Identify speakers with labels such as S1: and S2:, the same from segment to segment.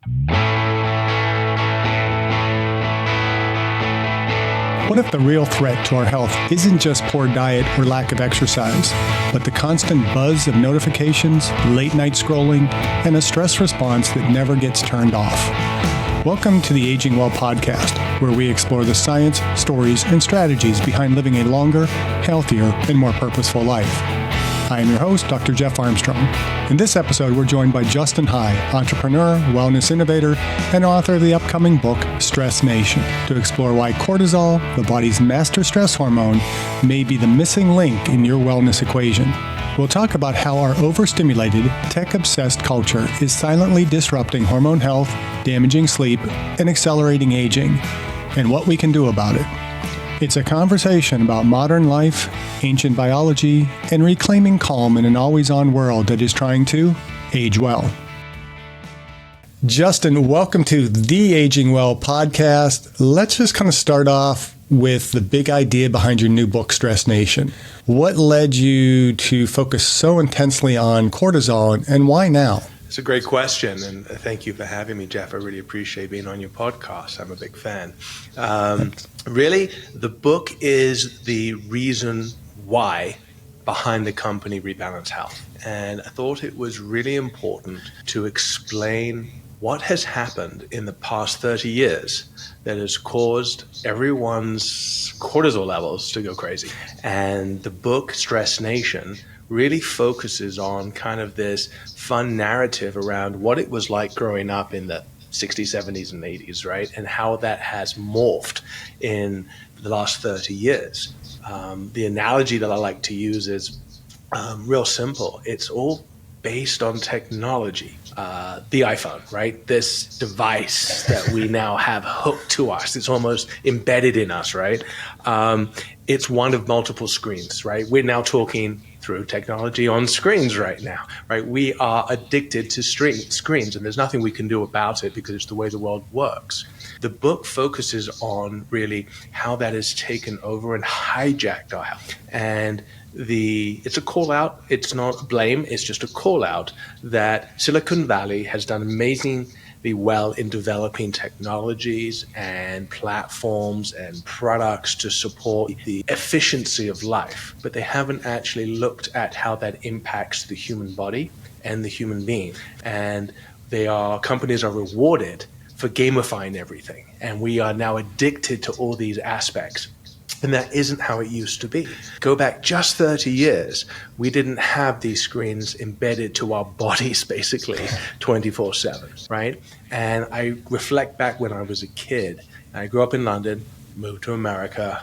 S1: What if the real threat to our health isn't just poor diet or lack of exercise, but the constant buzz of notifications, late-night scrolling, and a stress response that never gets turned off? Welcome to the Aging Well podcast, where we explore the science, stories, and strategies behind living a longer, healthier, and more purposeful life. I am your host, Dr. Jeff Armstrong. In this episode, we're joined by Justin High, entrepreneur, wellness innovator, and author of the upcoming book, Stress Nation, to explore why cortisol, the body's master stress hormone, may be the missing link in your wellness equation. We'll talk about how our overstimulated, tech-obsessed culture is silently disrupting hormone health, damaging sleep, and accelerating aging, and what we can do about it. It's a conversation about modern life, ancient biology, and reclaiming calm in an always-on world that is trying to age well. Justin, welcome to the Aging Well podcast. Let's just kind of start off with the big idea behind your new book, Stress Nation. What led you to focus so intensely on cortisol, and why now?
S2: It's a great question, and thank you for having me, Jeff. I really appreciate being on your podcast. I'm a big fan. Really, the book is the reason why behind the company Rebalance Health. And I thought it was really important to explain what has happened in the past 30 years that has caused everyone's cortisol levels to go crazy. And the book, Stress Nation, really focuses on kind of this fun narrative around what it was like growing up in the 60s, 70s, and 80s, right? And how that has morphed in the last 30 years. The analogy that I like to use is real simple. It's all based on technology. The iPhone, right? This device that we now have hooked to us. It's almost embedded in us, right? It's one of multiple screens, right? We're now talking through technology on screens right now, right? We are addicted to screens, and there's nothing we can do about it because it's the way the world works. The book focuses on really how that has taken over and hijacked our health. And it's a call out. It's not blame. It's just a call out that Silicon Valley has done amazingly well in developing technologies and platforms and products to support the efficiency of life. But they haven't actually looked at how that impacts the human body and the human being. And companies are rewarded for gamifying everything. And we are now addicted to all these aspects. And that isn't how it used to be. Go back just 30 years, we didn't have these screens embedded to our bodies basically 24/7, right? And I reflect back when I was a kid. I grew up in London, moved to America.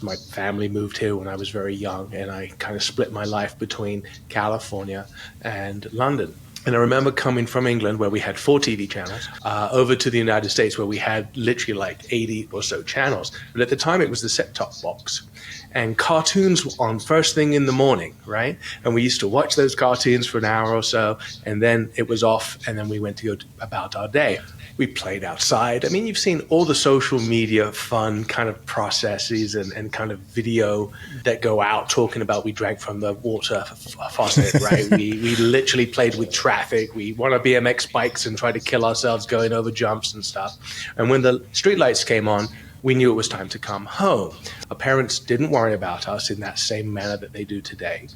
S2: My family moved here when I was very young, and I kind of split my life between California and London. And I remember coming from England, where we had 4 TV channels, over to the United States, where we had literally like 80 or so channels. But at the time, it was the set-top box. And cartoons were on first thing in the morning, right? And we used to watch those cartoons for an hour or so, and then it was off, and then we went to go about our day. We played outside. I mean, you've seen all the social media fun kind of processes and kind of video that go out talking about we drank from the water faucet, right? we literally played with traffic. We won our BMX bikes and tried to kill ourselves going over jumps and stuff. And when the streetlights came on, we knew it was time to come home. Our parents didn't worry about us in that same manner that they do today.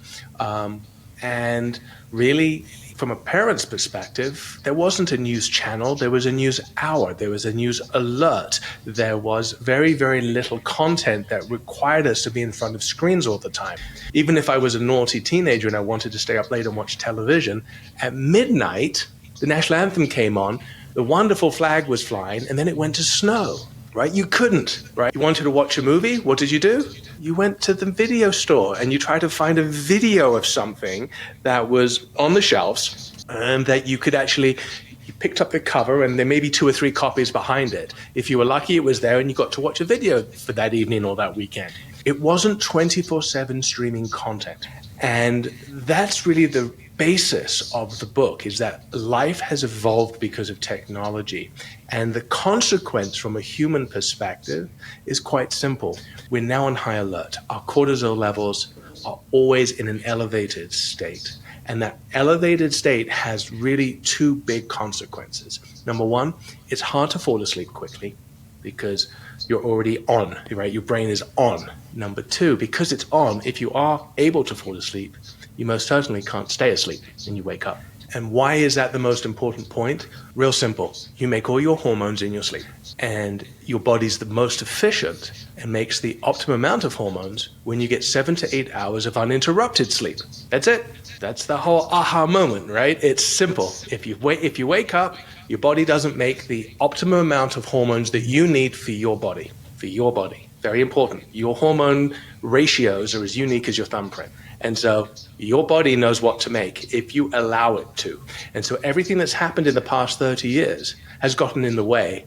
S2: And really, from a parent's perspective, there wasn't a news channel, there was a news hour, there was a news alert. There was very, very little content that required us to be in front of screens all the time. Even if I was a naughty teenager and I wanted to stay up late and watch television, at midnight, the national anthem came on, the wonderful flag was flying, and then it went to snow. Right? You couldn't, right? You wanted to watch a movie? What did you do? You went to the video store and you tried to find a video of something that was on the shelves and that you could actually, you picked up the cover and there may be 2 or 3 copies behind it. If you were lucky, it was there and you got to watch a video for that evening or that weekend. It wasn't 24/7 streaming content. And that's really the basis of the book, is that life has evolved because of technology. And the consequence from a human perspective is quite simple. We're now on high alert. Our cortisol levels are always in an elevated state. And that elevated state has really two big consequences. Number one, it's hard to fall asleep quickly because you're already on, right? Your brain is on. Number two, because it's on, if you are able to fall asleep, you most certainly can't stay asleep when you wake up. And why is that the most important point? Real simple. You make all your hormones in your sleep, and your body's the most efficient and makes the optimum amount of hormones when you get 7 to 8 hours of uninterrupted sleep. That's it. That's the whole aha moment, right? It's simple. If you wake up, your body doesn't make the optimum amount of hormones that you need for your body. For your body. Very important. Your hormone ratios are as unique as your thumbprint. And so your body knows what to make if you allow it to. And so everything that's happened in the past 30 years has gotten in the way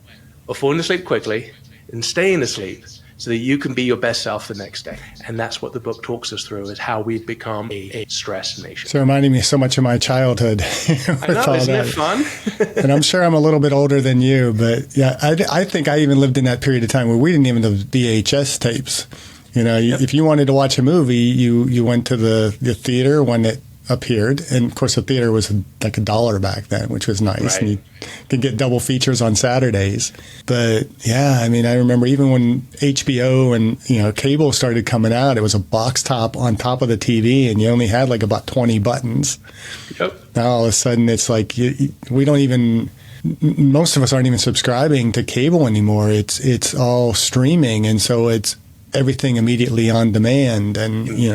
S2: of falling asleep quickly and staying asleep so that you can be your best self the next day. And that's what the book talks us through, is how we've become a stress nation.
S1: So reminding me so much of my childhood.
S2: I know, isn't it fun?
S1: And I'm sure I'm a little bit older than you, but yeah, I think I even lived in that period of time where we didn't even have VHS tapes. You know, if you wanted to watch a movie, you went to the theater when it appeared. And of course, the theater was like $1 back then, which was nice.
S2: Right.
S1: And you could get double features on Saturdays. But yeah, I mean, I remember even when HBO and, cable started coming out, it was a box top on top of the TV and you only had like about 20 buttons.
S2: Yep.
S1: Now all of a sudden it's like we don't even... Most of us aren't even subscribing to cable anymore. It's all streaming. And so it's everything immediately on demand, and we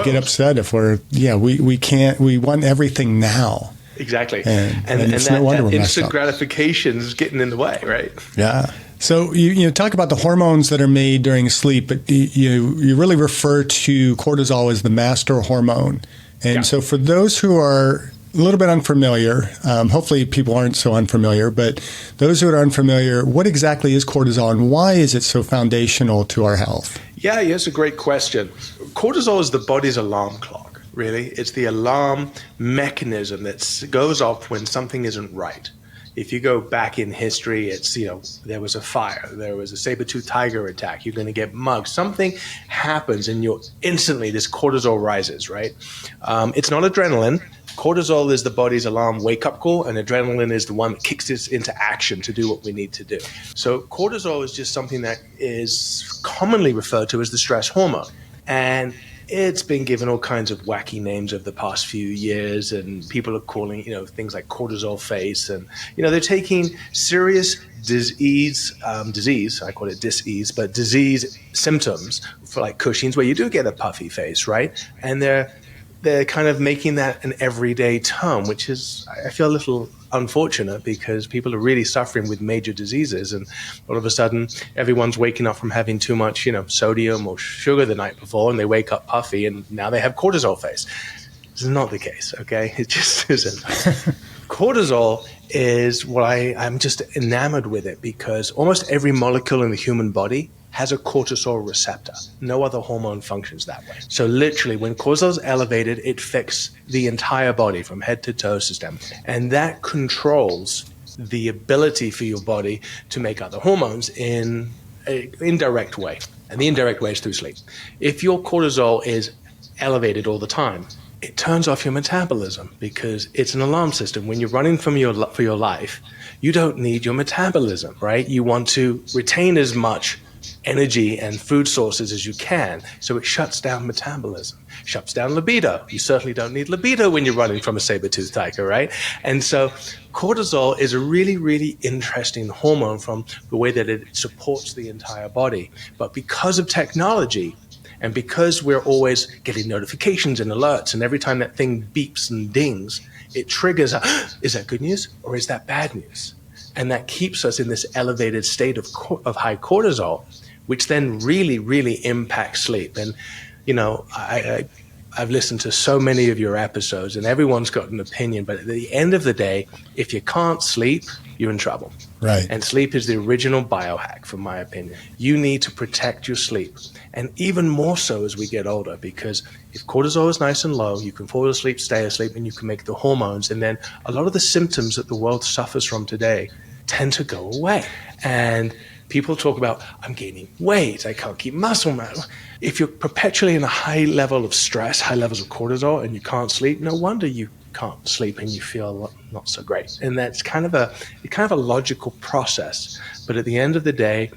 S1: get upset if we want everything now.
S2: Exactly,
S1: and
S2: that
S1: no wonder
S2: instant gratification is getting in the way, right?
S1: Yeah. So you talk about the hormones that are made during sleep, but you really refer to cortisol as the master hormone. And so for those who are a little bit unfamiliar, hopefully people aren't so unfamiliar, but those who are unfamiliar, what exactly is cortisol and why is it so foundational to our health?
S2: Yeah, it's a great question. Cortisol is the body's alarm clock, really. It's the alarm mechanism that goes off when something isn't right. If you go back in history, it's, there was a fire, there was a saber-toothed tiger attack, you're going to get mugged. Something happens and instantly this cortisol rises, right? It's not adrenaline. Cortisol is the body's alarm wake-up call, and adrenaline is the one that kicks us into action to do what we need to do. So cortisol is just something that is commonly referred to as the stress hormone. And it's been given all kinds of wacky names over the past few years, and people are calling, things like cortisol face. And, they're taking serious disease, I call it dis-ease, but disease symptoms for like Cushing's, where you do get a puffy face, right? And they're kind of making that an everyday term, which is, I feel, a little unfortunate because people are really suffering with major diseases, and all of a sudden everyone's waking up from having too much, sodium or sugar the night before, and they wake up puffy, and now they have cortisol face. This is not the case, okay? It just isn't. Cortisol is what I'm just enamored with it because almost every molecule in the human body has a cortisol receptor. No other hormone functions that way. So literally, when cortisol is elevated, it affects the entire body from head to toe system. And that controls the ability for your body to make other hormones in an indirect way. And the indirect way is through sleep. If your cortisol is elevated all the time, it turns off your metabolism because it's an alarm system. When you're running for your life, you don't need your metabolism, right? You want to retain as much energy and food sources as you can, so it shuts down metabolism, shuts down libido. You certainly don't need libido when you're running from a saber-toothed tiger, right? And so cortisol is a really, really interesting hormone from the way that it supports the entire body. But because of technology, and because we're always getting notifications and alerts, and every time that thing beeps and dings, it triggers, is that good news or is that bad news? And that keeps us in this elevated state of high cortisol, which then really, really impacts sleep. And, I've listened to so many of your episodes, and everyone's got an opinion. But at the end of the day, if you can't sleep, you're in trouble.
S1: Right.
S2: And sleep is the original biohack, from my opinion. You need to protect your sleep. And even more so as we get older, because if cortisol is nice and low, you can fall asleep, stay asleep, and you can make the hormones. And then a lot of the symptoms that the world suffers from today tend to go away. And People talk about, I'm gaining weight, I can't keep muscle mass. If you're perpetually in a high level of stress, high levels of cortisol, and you can't sleep, no wonder you can't sleep and you feel not so great. And that's kind of a logical process. But at the end of the day,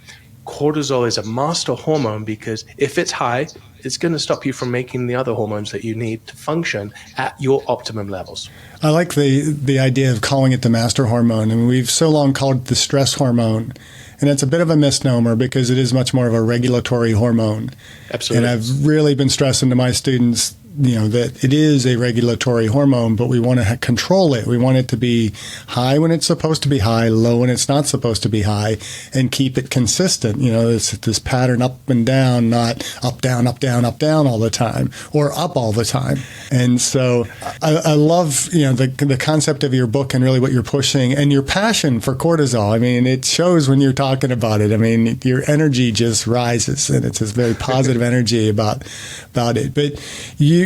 S2: cortisol is a master hormone, because if it's high, it's going to stop you from making the other hormones that you need to function at your optimum levels.
S1: I like the idea of calling it the master hormone. I mean, we've so long called it the stress hormone, and it's a bit of a misnomer because it is much more of a regulatory hormone.
S2: Absolutely.
S1: And I've really been stressing to my students, that it is a regulatory hormone, but we want to control it. We want it to be high when it's supposed to be high, low when it's not supposed to be high, and keep it consistent. It's this pattern up and down, not up, down, up, down, up, down all the time, or up all the time. And so I love, the concept of your book and really what you're pushing and your passion for cortisol. I mean, it shows when you're talking about it. I mean, your energy just rises, and it's this very positive energy about it. But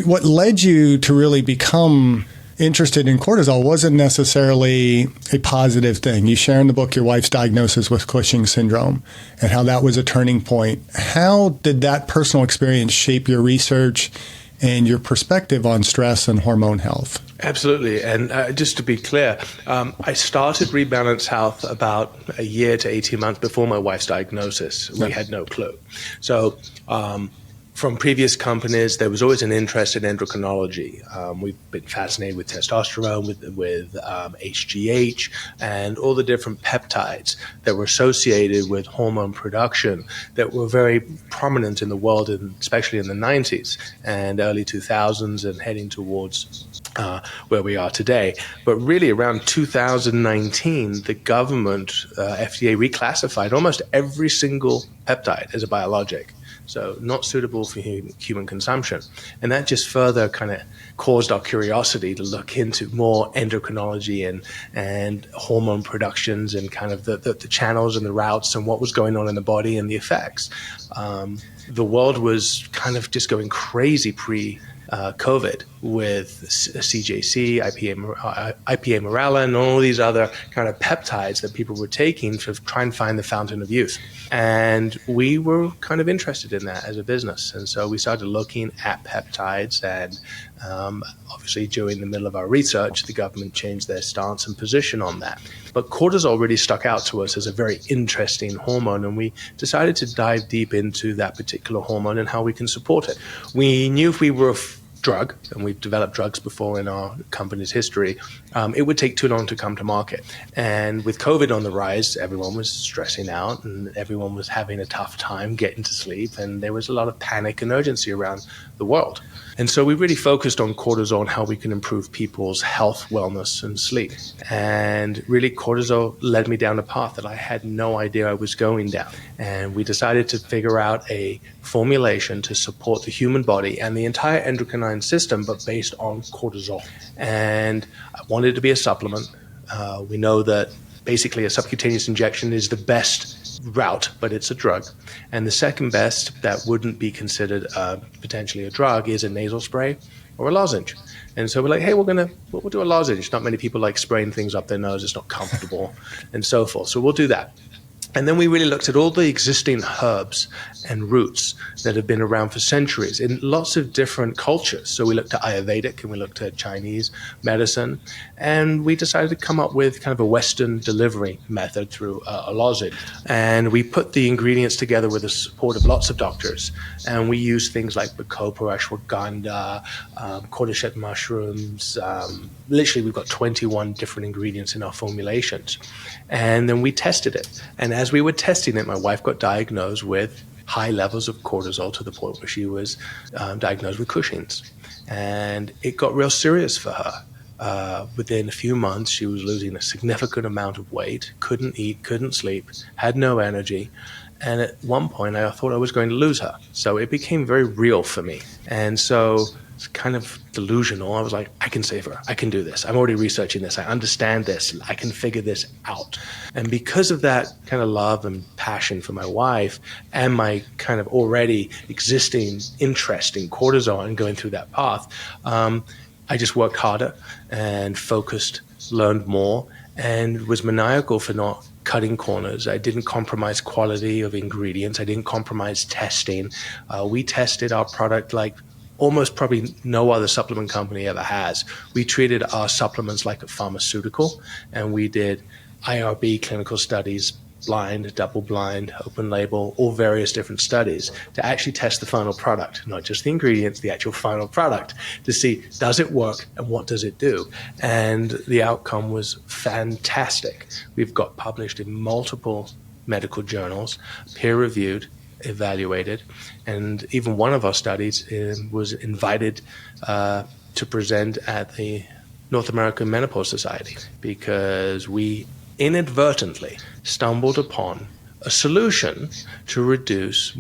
S1: what led you to really become interested in cortisol wasn't necessarily a positive thing. You share in the book your wife's diagnosis with Cushing's syndrome and how that was a turning point. How did that personal experience shape your research and your perspective on stress and hormone health?
S2: Absolutely. And just to be clear, I started Rebalance Health about a year to 18 months before my wife's diagnosis. We had no clue. So from previous companies, there was always an interest in endocrinology. We've been fascinated with testosterone, with HGH, and all the different peptides that were associated with hormone production that were very prominent in the world, and especially in the 90s and early 2000s and heading towards where we are today. But really around 2019, the government, FDA, reclassified almost every single peptide as a biologic. So not suitable for human consumption. And that just further kind of caused our curiosity to look into more endocrinology and hormone productions and kind of the channels and the routes and what was going on in the body and the effects. The world was kind of just going crazy pre-COVID with CJC, IPA Morella, and all these other kind of peptides that people were taking to try and find the fountain of youth. And we were kind of interested in that as a business. And so we started looking at peptides, and obviously during the middle of our research, the government changed their stance and position on that. But cortisol really stuck out to us as a very interesting hormone, and we decided to dive deep into that particular hormone and how we can support it. We knew if we were a drug, and we've developed drugs before in our company's history, it would take too long to come to market. And with COVID on the rise, everyone was stressing out and everyone was having a tough time getting to sleep, and there was a lot of panic and urgency around the world. And so we really focused on cortisol and how we can improve people's health, wellness, and sleep. And really, cortisol led me down a path that I had no idea I was going down. And we decided to figure out a formulation to support the human body and the entire endocrine system, but based on cortisol. And I wanted it to be a supplement. We know that basically a subcutaneous injection is the best route, but it's a drug. And the second best that wouldn't be considered potentially a drug is a nasal spray or a lozenge. And so we're like, hey, we'll do a lozenge. Not many people like spraying things up their nose. It's not comfortable and so forth. So we'll do that. And then we really looked at all the existing herbs and roots that have been around for centuries in lots of different cultures. So we looked at Ayurvedic and we looked at Chinese medicine, and we decided to come up with kind of a Western delivery method through a lozenge. And we put the ingredients together with the support of lots of doctors, and we used things like bacopa, ashwagandha, cordyceps mushrooms. Literally, we've got 21 different ingredients in our formulations. And then we tested it. And as we were testing it, my wife got diagnosed with high levels of cortisol to the point where she was diagnosed with Cushing's. And it got real serious for her. Within a few months, she was losing a significant amount of weight, couldn't eat, couldn't sleep, had no energy. And at one point, I thought I was going to lose her. So it became very real for me. And so it's kind of delusional. I was like, I can save her. I can do this. I'm already researching this. I understand this. I can figure this out. And because of that kind of love and passion for my wife and my kind of already existing interest in cortisol and going through that path, I just worked harder and focused, learned more, and was maniacal for not cutting corners. I didn't compromise quality of ingredients. I didn't compromise testing. We tested our product like almost probably no other supplement company ever has. We treated our supplements like a pharmaceutical, and we did IRB clinical studies, blind, double blind, open label, all various different studies to actually test the final product, not just the ingredients, the actual final product, to see, does it work and what does it do? And the outcome was fantastic. We've got published in multiple medical journals, peer-reviewed, evaluated, and even one of our studies was invited to present at the North American Menopause Society because we inadvertently stumbled upon a solution to reduce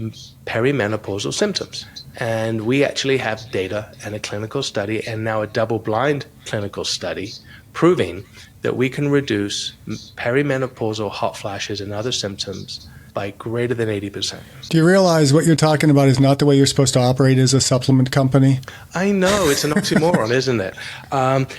S2: perimenopausal symptoms. And we actually have data and a clinical study and now a double-blind clinical study proving that we can reduce perimenopausal hot flashes and other symptoms by greater than 80%.
S1: Do you realize what you're talking about is not the way you're supposed to operate as a supplement company?
S2: I know, it's an oxymoron, isn't it?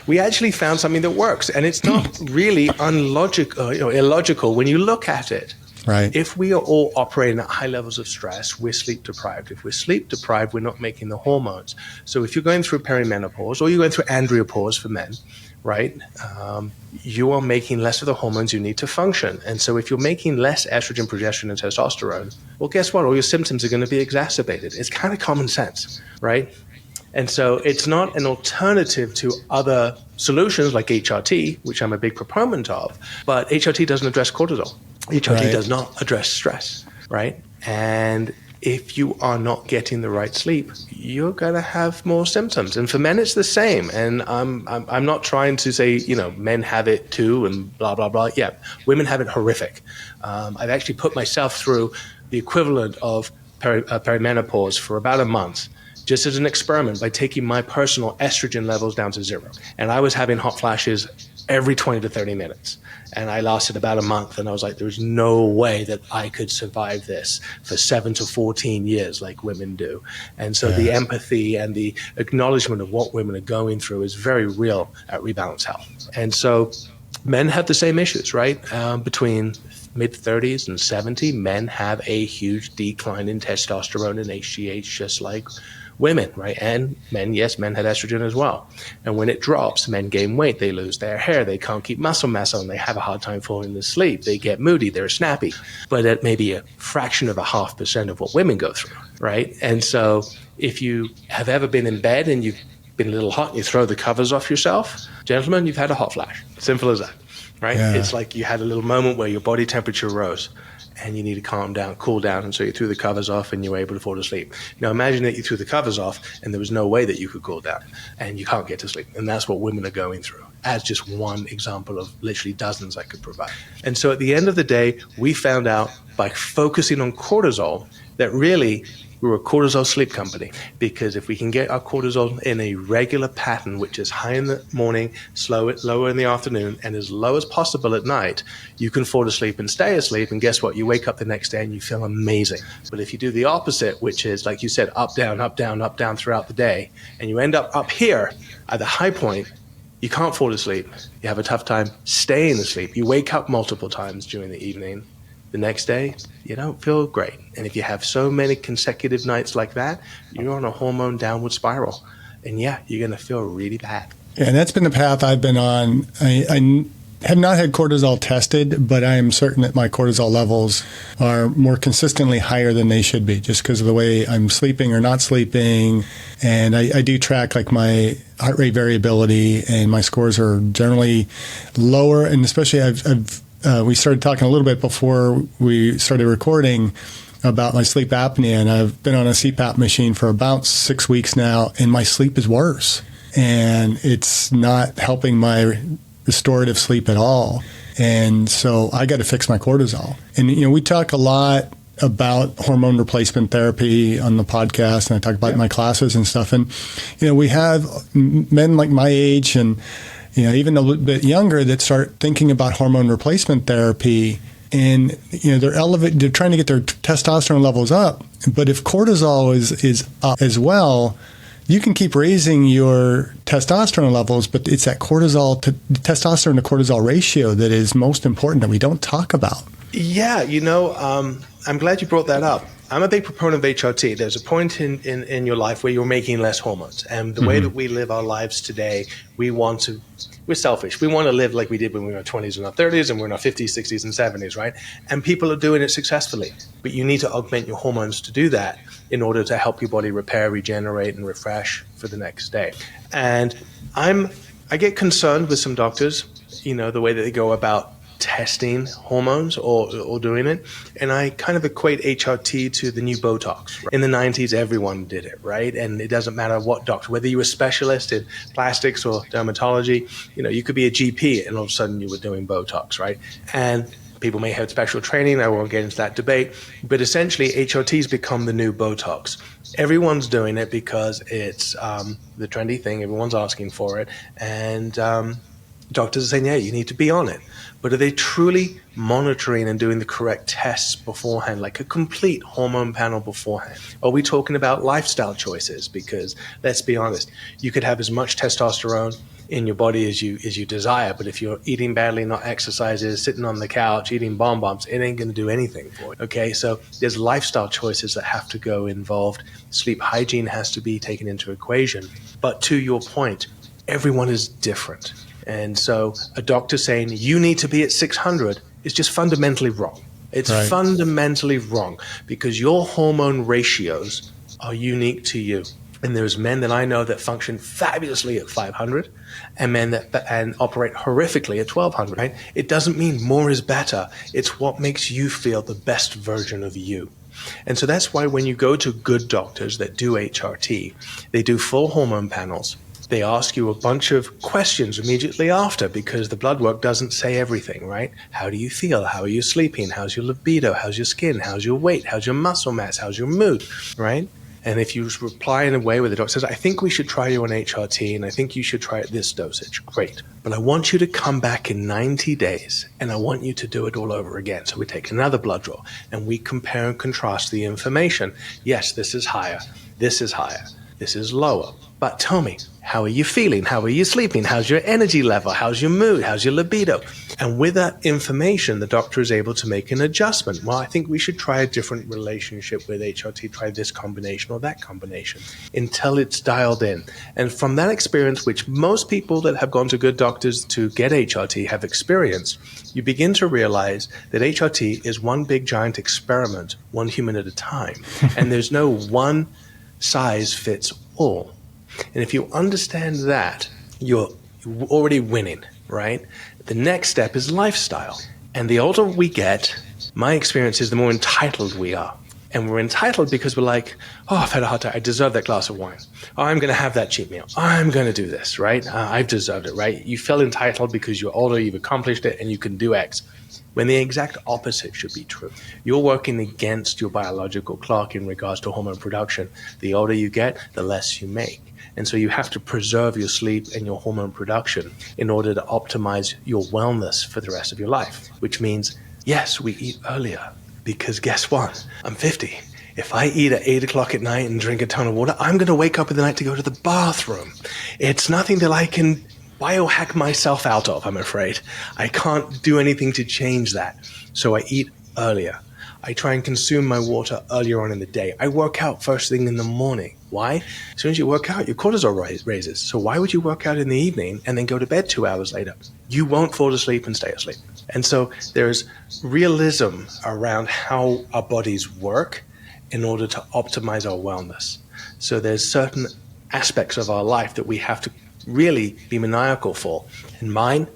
S2: We actually found something that works, and it's not really illogical when you look at it.
S1: Right.
S2: If we are all operating at high levels of stress, we're sleep deprived. If we're sleep deprived, we're not making the hormones. So if you're going through perimenopause or you're going through andropause for men, right, you are making less of the hormones you need to function. And so if you're making less estrogen, progesterone, and testosterone, well, guess what? All your symptoms are going to be exacerbated. It's kind of common sense, right? And so it's not an alternative to other solutions like HRT, which I'm a big proponent of, but HRT doesn't address cortisol. HRT does not address stress, right? And if you are not getting the right sleep, you're going to have more symptoms. And for men, it's the same. And I'm not trying to say, men have it too and blah, blah, blah. Yeah, women have it horrific. I've actually put myself through the equivalent of perimenopause for about a month, just as an experiment by taking my personal estrogen levels down to 0. And I was having hot flashes every 20 to 30 minutes. And I lasted about a month, and I was like, there's no way that I could survive this for 7 to 14 years like women do. And so the empathy and the acknowledgement of what women are going through is very real at Rebalance Health. And so men have the same issues, right? Between mid-30s and 70, men have a huge decline in testosterone and HGH, just like women, right? And men had estrogen as well. And when it drops, men gain weight, they lose their hair, they can't keep muscle mass on, they have a hard time falling asleep, they get moody, they're snappy. But at maybe a fraction of 0.5% of what women go through, right? And so if you have ever been in bed and you've been a little hot and you throw the covers off yourself, gentlemen, you've had a hot flash. Simple as that, right? Yeah. It's like you had a little moment where your body temperature rose and you need to calm down, cool down, and so you threw the covers off and you were able to fall asleep. Now imagine that you threw the covers off and there was no way that you could cool down and you can't get to sleep. And that's what women are going through, as just one example of literally dozens I could provide. And so at the end of the day, we found out by focusing on cortisol that really we're a cortisol sleep company, because if we can get our cortisol in a regular pattern, which is high in the morning, lower in the afternoon, and as low as possible at night, you can fall asleep and stay asleep. And guess what? You wake up the next day and you feel amazing. But if you do the opposite, which is, like you said, up, down, up, down, up, down throughout the day, and you end up here at the high point, you can't fall asleep. You have a tough time staying asleep. You wake up multiple times during the evening. The next day, you don't feel great. And if you have so many consecutive nights like that, you're on a hormone downward spiral. And you're going to feel really bad.
S1: Yeah, and that's been the path I've been on. I have not had cortisol tested, but I am certain that my cortisol levels are more consistently higher than they should be, just because of the way I'm sleeping or not sleeping. And I do track like my heart rate variability, and my scores are generally lower. And especially we started talking a little bit before we started recording about my sleep apnea, and I've been on a CPAP machine for about 6 weeks now, and my sleep is worse. And it's not helping my restorative sleep at all. And so I got to fix my cortisol. And, we talk a lot about hormone replacement therapy on the podcast, and I talk about it in my classes and stuff. And, we have men like my age and even a little bit younger that start thinking about hormone replacement therapy, and they're trying to get their testosterone levels up. But if cortisol is up as well, You can keep raising your testosterone levels, but it's that testosterone to cortisol ratio that is most important that we don't talk about.
S2: Yeah, I'm glad you brought that up. I'm a big proponent of HRT. There's a point in your life where you're making less hormones. And the way that we live our lives today, we're selfish. We want to live like we did when we were in our 20s and our 30s and we're in our 50s, 60s, and 70s, right? And people are doing it successfully. But you need to augment your hormones to do that in order to help your body repair, regenerate, and refresh for the next day. And I get concerned with some doctors, the way that they go about testing hormones or doing it. And I kind of equate HRT to the new Botox. In the 90s, everyone did it, right? And it doesn't matter what doctor, whether you were a specialist in plastics or dermatology, you could be a GP and all of a sudden you were doing Botox, right? And people may have special training. I won't get into that debate. But essentially, HRT's become the new Botox. Everyone's doing it because it's the trendy thing. Everyone's asking for it. And doctors are saying, yeah, you need to be on it. But are they truly monitoring and doing the correct tests beforehand, like a complete hormone panel beforehand? Are we talking about lifestyle choices? Because let's be honest, you could have as much testosterone in your body as you desire, but if you're eating badly, not exercising, sitting on the couch, eating bonbons, it ain't going to do anything for you. Okay, so there's lifestyle choices that have to go involved. Sleep hygiene has to be taken into equation. But to your point, everyone is different. And so a doctor saying you need to be at 600 is just fundamentally wrong. It's right. Fundamentally wrong because your hormone ratios are unique to you. And there's men that I know that function fabulously at 500 and men that operate horrifically at 1200. Right? It doesn't mean more is better. It's what makes you feel the best version of you. And so that's why when you go to good doctors that do HRT, they do full hormone panels. They ask you a bunch of questions immediately after because the blood work doesn't say everything, right? How do you feel? How are you sleeping? How's your libido? How's your skin? How's your weight? How's your muscle mass? How's your mood, right? And if you reply in a way where the doctor says, I think we should try you on HRT and I think you should try at this dosage, great. But I want you to come back in 90 days and I want you to do it all over again. So we take another blood draw and we compare and contrast the information. Yes, this is higher. This is higher. This is lower. But tell me, how are you feeling? How are you sleeping? How's your energy level? How's your mood? How's your libido? And with that information, the doctor is able to make an adjustment. Well, I think we should try a different relationship with HRT, try this combination or that combination until it's dialed in. And from that experience, which most people that have gone to good doctors to get HRT have experienced, you begin to realize that HRT is one big giant experiment, one human at a time. And there's no one size fits all. And if you understand that, you're already winning, right? The next step is lifestyle. And the older we get, my experience is the more entitled we are. And we're entitled because we're like, oh, I've had a hard time. I deserve that glass of wine. Oh, I'm going to have that cheat meal. I'm going to do this, right? I've deserved it, right? You feel entitled because you're older, you've accomplished it, and you can do X. When the exact opposite should be true. You're working against your biological clock in regards to hormone production. The older you get, the less you make. And so you have to preserve your sleep and your hormone production in order to optimize your wellness for the rest of your life, which means, yes, we eat earlier because guess what? I'm 50. If I eat at 8 o'clock at night and drink a ton of water, I'm going to wake up in the night to go to the bathroom. It's nothing that I can biohack myself out of, I'm afraid. I can't do anything to change that. So I eat earlier. I try and consume my water earlier on in the day. I work out first thing in the morning. Why? As soon as you work out, your cortisol raises. So why would you work out in the evening and then go to bed 2 hours later? You won't fall asleep and stay asleep. And so there's realism around how our bodies work in order to optimize our wellness. So there's certain aspects of our life that we have to really be maniacal for. And mine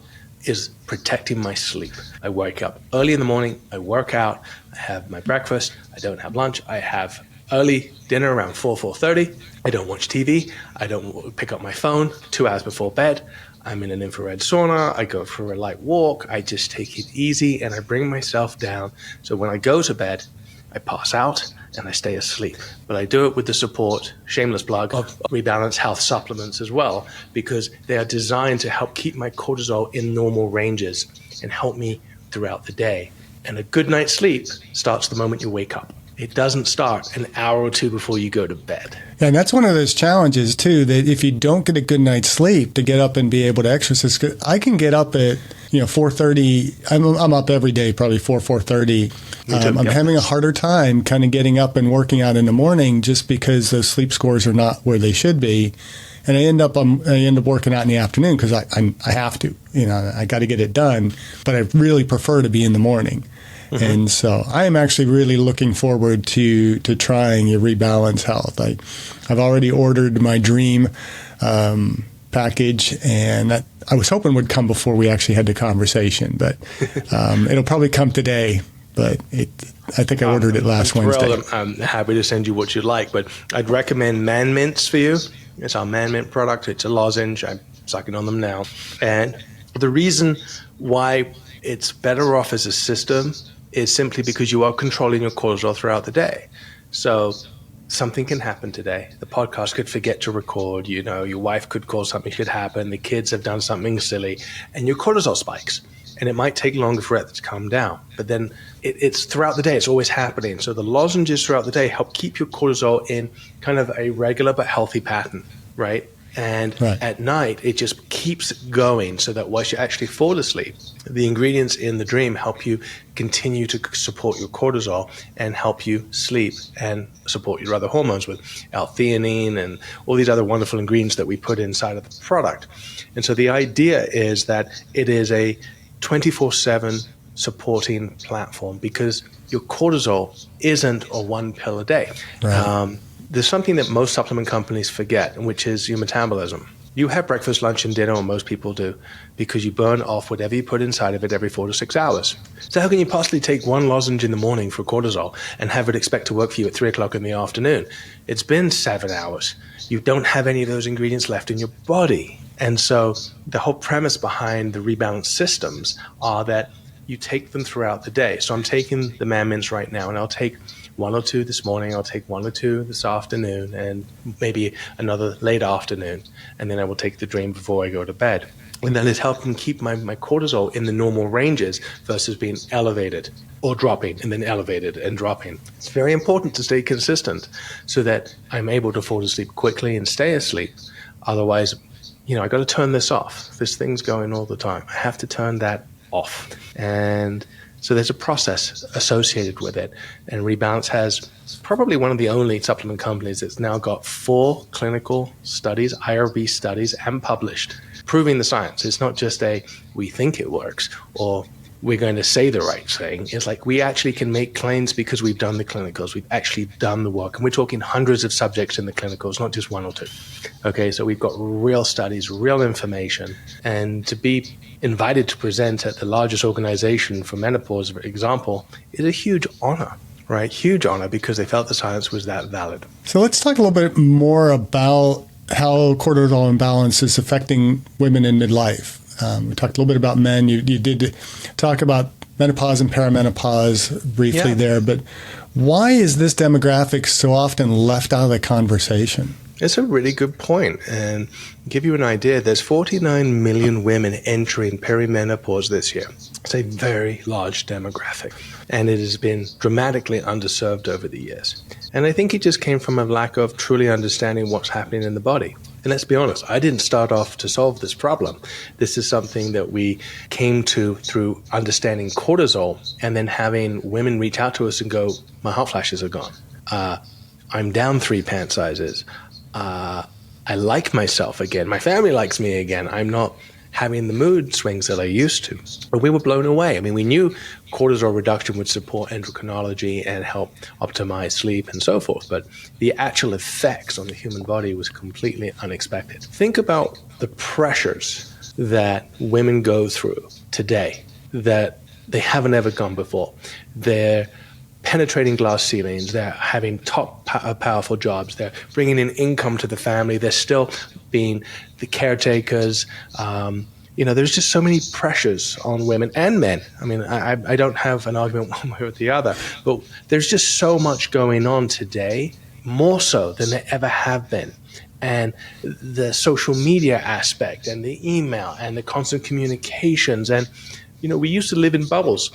S2: is protecting my sleep. I wake up early in the morning, I work out, I have my breakfast, I don't have lunch, I have early dinner around 4:30. I don't watch TV, I don't pick up my phone 2 hours before bed. I'm in an infrared sauna, I go for a light walk, I just take it easy and I bring myself down. So when I go to bed, I pass out and I stay asleep. But I do it with the support, shameless plug, of Rebalance Health supplements as well, because they are designed to help keep my cortisol in normal ranges and help me throughout the day. And a good night's sleep starts the moment you wake up. it doesn't start an hour or two before you go to bed.
S1: And that's one of those challenges, too, that if you don't get a good night's sleep to get up and be able to exercise, 'cause I can get up at 4:30. I'm up every day, probably 4:30. I'm having a harder time kind of getting up and working out in the morning just because those sleep scores are not where they should be. And I end up working out in the afternoon because I have to. I got to get it done. But I really prefer to be in the morning. Mm-hmm. And so I am actually really looking forward to trying your Rebalance Health. I've already ordered my dream package, and that I was hoping would come before we actually had the conversation, but it'll probably come today. But I think I ordered it last Wednesday.
S2: I'm happy to send you what you'd like, but I'd recommend Man Mints for you. It's our Man Mint product. It's a lozenge. I'm sucking on them now. And the reason why it's better off as a system is simply because you are controlling your cortisol throughout the day. So something can happen today. The podcast could forget to record. Your wife could call, something should happen. The kids have done something silly, and your cortisol spikes. And it might take longer for it to calm down. But then it's throughout the day. It's always happening. So the lozenges throughout the day help keep your cortisol in kind of a regular but healthy pattern, right? And at night, it just keeps going so that once you actually fall asleep, the ingredients in the dream help you continue to support your cortisol and help you sleep and support your other hormones with L-theanine and all these other wonderful ingredients that we put inside of the product. And so the idea is that it is a 24/7 supporting platform because your cortisol isn't a one pill a day. Right. There's something that most supplement companies forget, which is your metabolism. You have breakfast, lunch, and dinner, or most people do, because you burn off whatever you put inside of it every 4 to 6 hours. So how can you possibly take one lozenge in the morning for cortisol and have it expect to work for you at 3 o'clock in the afternoon? It's been 7 hours. You don't have any of those ingredients left in your body. And so the whole premise behind the Rebalance systems are that you take them throughout the day. So I'm taking the Man Mints right now, and I'll take 1 or 2 this morning, I'll take 1 or 2 this afternoon, and maybe another late afternoon. And then I will take the Dream before I go to bed. And that is helping keep my cortisol in the normal ranges versus being elevated or dropping and then elevated and dropping. It's very important to stay consistent so that I'm able to fall asleep quickly and stay asleep. Otherwise, I got to turn this off. This thing's going all the time. I have to turn that off. And so there's a process associated with it. And Rebalance has probably one of the only supplement companies that's now got 4 clinical studies, IRB studies, and published, proving the science. It's not just we think it works or we're going to say the right thing. It's like we actually can make claims because we've done the clinicals. We've actually done the work. And we're talking hundreds of subjects in the clinicals, not just 1 or 2. Okay, so we've got real studies, real information. And to be invited to present at the largest organization for menopause, for example, is a huge honor, right? Huge honor because they felt the science was that valid.
S1: So let's talk a little bit more about how cortisol imbalance is affecting women in midlife. We talked a little bit about men. You did talk about menopause and perimenopause briefly there, but why is this demographic so often left out of the conversation?
S2: It's a really good point. And to give you an idea, there's 49 million women entering perimenopause this year. It's a very large demographic, and it has been dramatically underserved over the years. And I think it just came from a lack of truly understanding what's happening in the body. And let's be honest, I didn't start off to solve this problem. This is something that we came to through understanding cortisol and then having women reach out to us and go, my hot flashes are gone. I'm down 3 pant sizes. I like myself again. My family likes me again. I'm not having the mood swings that I used to. But we were blown away. I mean, we knew cortisol reduction would support endocrinology and help optimize sleep and so forth, but the actual effects on the human body was completely unexpected. Think about the pressures that women go through today that they haven't ever gone before. They're penetrating glass ceilings, they're having top powerful jobs, they're bringing in income to the family, they're still being the caretakers. There's just so many pressures on women and men. I mean, I don't have an argument one way or the other, but there's just so much going on today, more so than there ever have been. And the social media aspect and the email and the constant communications. And, we used to live in bubbles.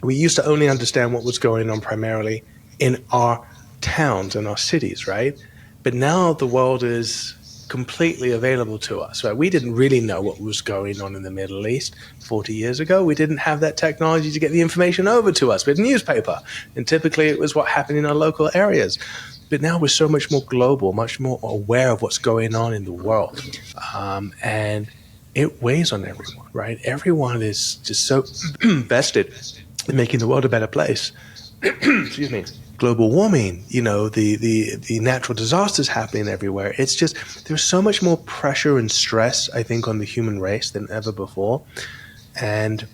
S2: We used to only understand what was going on primarily in our towns and our cities, right? But now the world is completely available to us, right? We didn't really know what was going on in the Middle East 40 years ago. We didn't have that technology to get the information over to us with newspaper. And typically it was what happened in our local areas. But now we're so much more global, much more aware of what's going on in the world. And it weighs on everyone, right? Everyone is just so vested in making the world a better place. Excuse me. Global warming, the natural disasters happening everywhere. It's just, there's so much more pressure and stress, I think, on the human race than ever before. And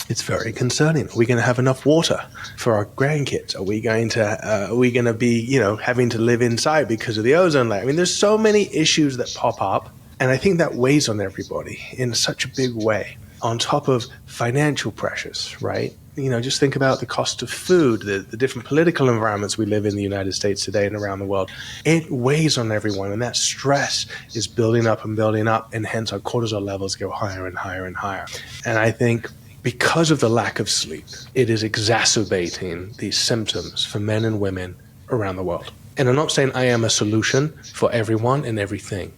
S2: it's very concerning. Are we going to have enough water for our grandkids? Are we going to be, having to live inside because of the ozone layer? I mean, there's so many issues that pop up. And I think that weighs on everybody in such a big way, on top of financial pressures, right? Just think about the cost of food, the different political environments we live in the United States today and around the world. It weighs on everyone, and that stress is building up, and hence our cortisol levels go higher and higher and higher. And I think because of the lack of sleep, it is exacerbating these symptoms for men and women around the world. And I'm not saying I am a solution for everyone and everything,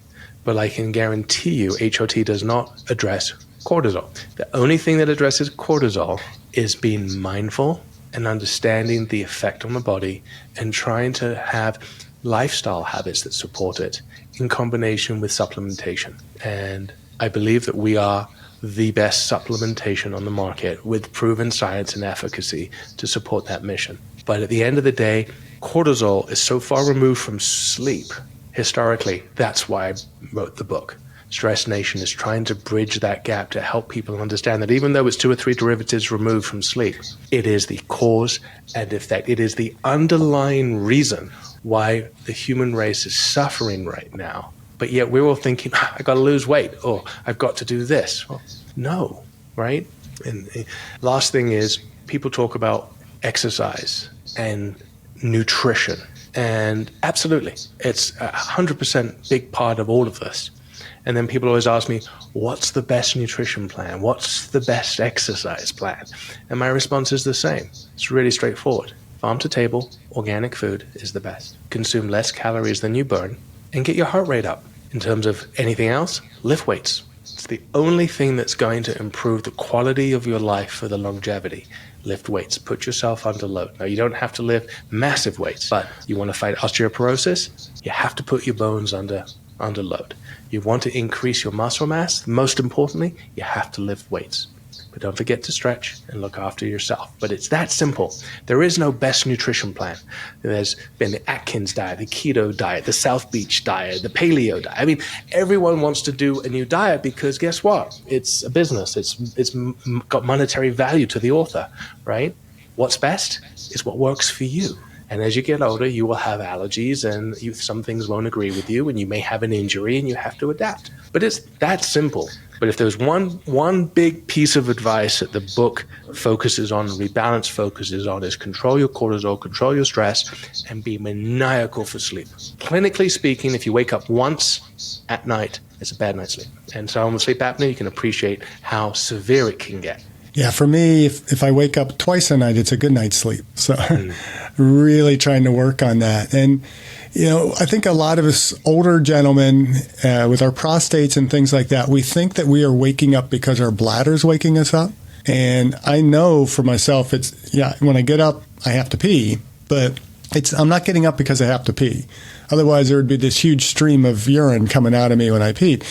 S2: but I can guarantee you HRT does not address cortisol. The only thing that addresses cortisol is being mindful and understanding the effect on the body and trying to have lifestyle habits that support it in combination with supplementation. And I believe that we are the best supplementation on the market with proven science and efficacy to support that mission. But at the end of the day, cortisol is so far removed from sleep. Historically, that's why I wrote the book. Stress Nation is trying to bridge that gap to help people understand that even though it's 2 or 3 derivatives removed from sleep, it is the cause and effect. It is the underlying reason why the human race is suffering right now. But yet we're all thinking, I got to lose weight, or I've got to do this. Well, no, right? And last thing is, people talk about exercise and nutrition. And absolutely, it's 100% big part of all of this. And then people always ask me, what's the best nutrition plan? What's the best exercise plan? And my response is the same. It's really straightforward. Farm to table, organic food is the best. Consume less calories than you burn and get your heart rate up. In terms of anything else, lift weights. It's the only thing that's going to improve the quality of your life for the longevity. Lift weights. Put yourself under load. Now, you don't have to lift massive weights, but you want to fight osteoporosis, you have to put your bones under load. You want to increase your muscle mass, most importantly, you have to lift weights. But don't forget to stretch and look after yourself. But it's that simple. There is no best nutrition plan. There's been the Atkins diet, the keto diet, the South Beach diet, the paleo diet. I mean, everyone wants to do a new diet because guess what? It's a business. It's got monetary value to the author, right? What's best is what works for you. And as you get older, you will have allergies and some things won't agree with you and you may have an injury and you have to adapt. But it's that simple. But if there's one big piece of advice that the book focuses on, Rebalance focuses on, is control your cortisol, control your stress, and be maniacal for sleep. Clinically speaking, if you wake up once at night, it's a bad night's sleep. And so with sleep apnea, you can appreciate how severe it can get.
S1: Yeah, for me, if I wake up twice a night, it's a good night's sleep. So really trying to work on that. And, I think a lot of us older gentlemen with our prostates and things like that, we think that we are waking up because our bladder's waking us up. And I know for myself, when I get up, I have to pee, but I'm not getting up because I have to pee. Otherwise, there would be this huge stream of urine coming out of me when I peed.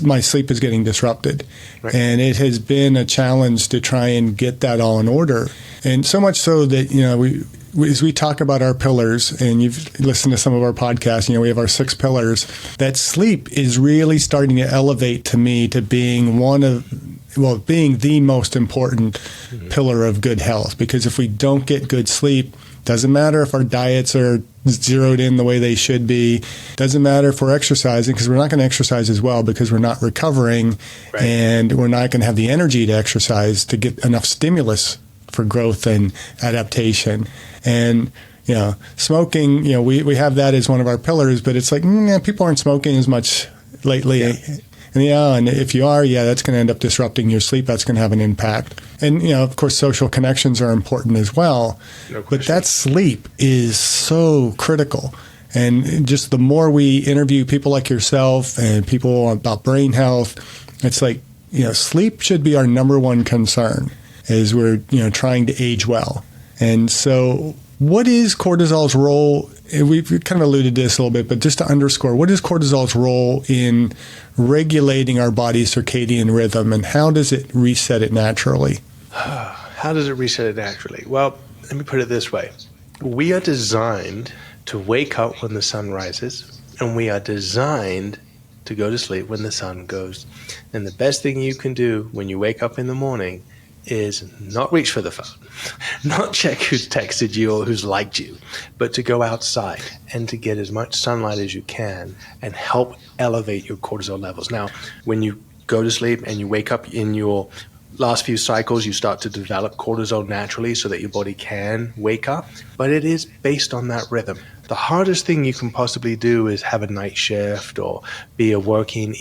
S1: My sleep is getting disrupted. Right. And it has been a challenge to try and get that all in order. And so much so that, as we talk about our pillars, and you've listened to some of our podcasts, we have our 6 pillars, that sleep is really starting to elevate to me to being being the most important pillar of good health. Because if we don't get good sleep, doesn't matter if our diets are zeroed in the way they should be. Doesn't matter if we're exercising, because we're not going to exercise as well because we're not recovering, right. And we're not going to have the energy to exercise to get enough stimulus for growth and adaptation. And smoking, we have that as one of our pillars, but it's like people aren't smoking as much lately. Yeah. And if you are, that's going to end up disrupting your sleep. That's going to have an impact. And, of course, social connections are important as well.
S2: No
S1: but that sleep is so critical. And just the more we interview people like yourself and people about brain health, it's like, sleep should be our number one concern as we're, trying to age well. And so what is cortisol's role? We've kind of alluded to this a little bit, but just to underscore, what is cortisol's role in regulating our body's circadian rhythm, and how does it reset it naturally?
S2: How does it reset it naturally? Well, let me put it this way. We are designed to wake up when the sun rises, and we are designed to go to sleep when the sun goes. And the best thing you can do when you wake up in the morning is not reach for the phone, not check who's texted you or who's liked you, but to go outside and to get as much sunlight as you can and help elevate your cortisol levels. Now, when you go to sleep and you wake up in your last few cycles, you start to develop cortisol naturally so that your body can wake up, but it is based on that rhythm. The hardest thing you can possibly do is have a night shift or be a working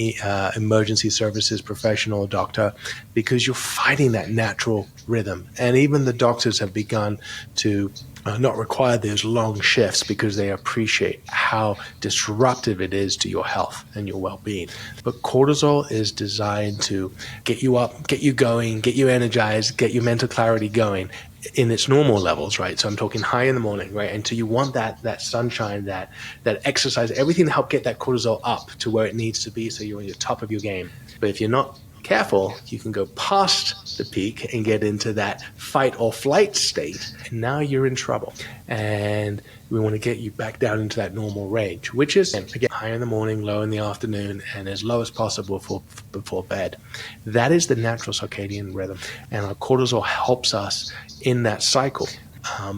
S2: emergency services professional doctor, because you're fighting that natural rhythm. And even the doctors have begun to not require those long shifts because they appreciate how disruptive it is to your health and your well-being. But cortisol is designed to get you up, get you going, get you energized, get your mental clarity going in its normal levels, right? So I'm talking high in the morning, right? And so you want that sunshine, that exercise, everything to help get that cortisol up to where it needs to be so you're on your top of your game. But if you're not careful, you can go past the peak and get into that fight or flight state, and now you're in trouble. And we want to get you back down into that normal range, which is, again, high in the morning, low in the afternoon, and as low as possible before bed. That is the natural circadian rhythm, and our cortisol helps us in that cycle.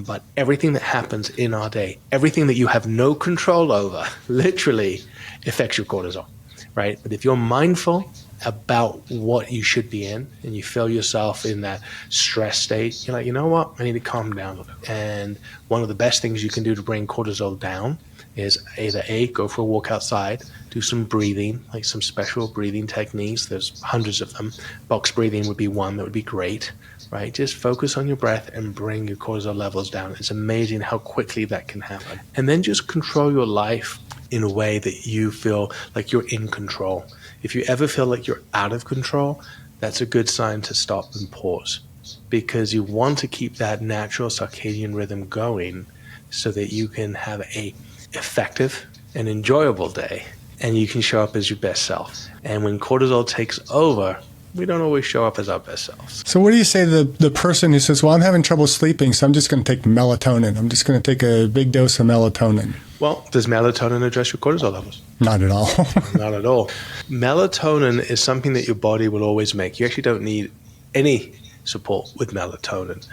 S2: But everything that happens in our day, everything that you have no control over, literally affects your cortisol, right? But if you're mindful about what you should be in and you feel yourself in that stress state, you're like, you know what, I need to calm down a little. And one of the best things you can do to bring cortisol down is either go for a walk outside, do some breathing, like some special breathing techniques. There's hundreds of them. Box breathing would be one that would be great, right? Just focus on your breath and bring your cortisol levels down. It's amazing how quickly that can happen. And then just control your life in a way that you feel like you're in control. If you ever feel like you're out of control, that's a good sign to stop and pause, because you want to keep that natural circadian rhythm going so that you can have a effective and enjoyable day and you can show up as your best self. And when cortisol takes over, we don't always show up as our best selves.
S1: So what do you say to the person who says, well, I'm having trouble sleeping, so I'm just going to take melatonin. I'm just going to take a big dose of melatonin.
S2: Well, does melatonin address your cortisol levels?
S1: Not at all.
S2: Not at all. Melatonin is something that your body will always make. You actually don't need any support with melatonin.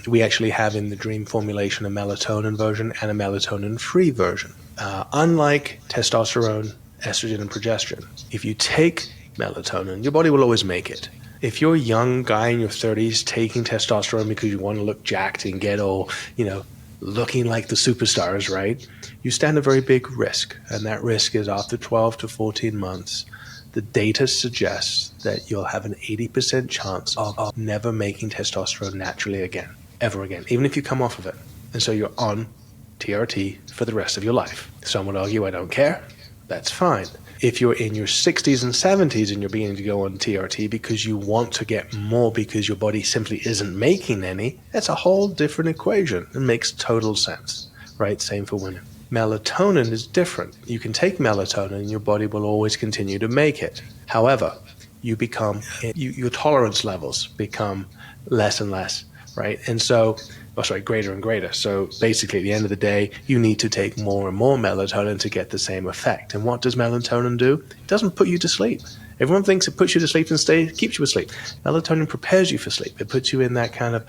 S2: We actually have in the Dream formulation a melatonin version and a melatonin-free version. Unlike testosterone, estrogen, and progesterone, if you take melatonin, your body will always make it. If you're a young guy in your 30s taking testosterone because you want to look jacked and get all, looking like the superstars, right? You stand a very big risk. And that risk is after 12 to 14 months, the data suggests that you'll have an 80% chance of never making testosterone naturally again, ever again, even if you come off of it. And so you're on TRT for the rest of your life. Some would argue, I don't care. That's fine. If you're in your 60s and 70s and you're beginning to go on TRT because you want to get more because your body simply isn't making any, that's a whole different equation. It makes total sense, right? Same for women. Melatonin is different. You can take melatonin and your body will always continue to make it. However, your tolerance levels become less and less, right? And so, greater and greater. So basically at the end of the day, you need to take more and more melatonin to get the same effect. And what does melatonin do? It doesn't put you to sleep. Everyone thinks it puts you to sleep and keeps you asleep. Melatonin prepares you for sleep. It puts you in that kind of,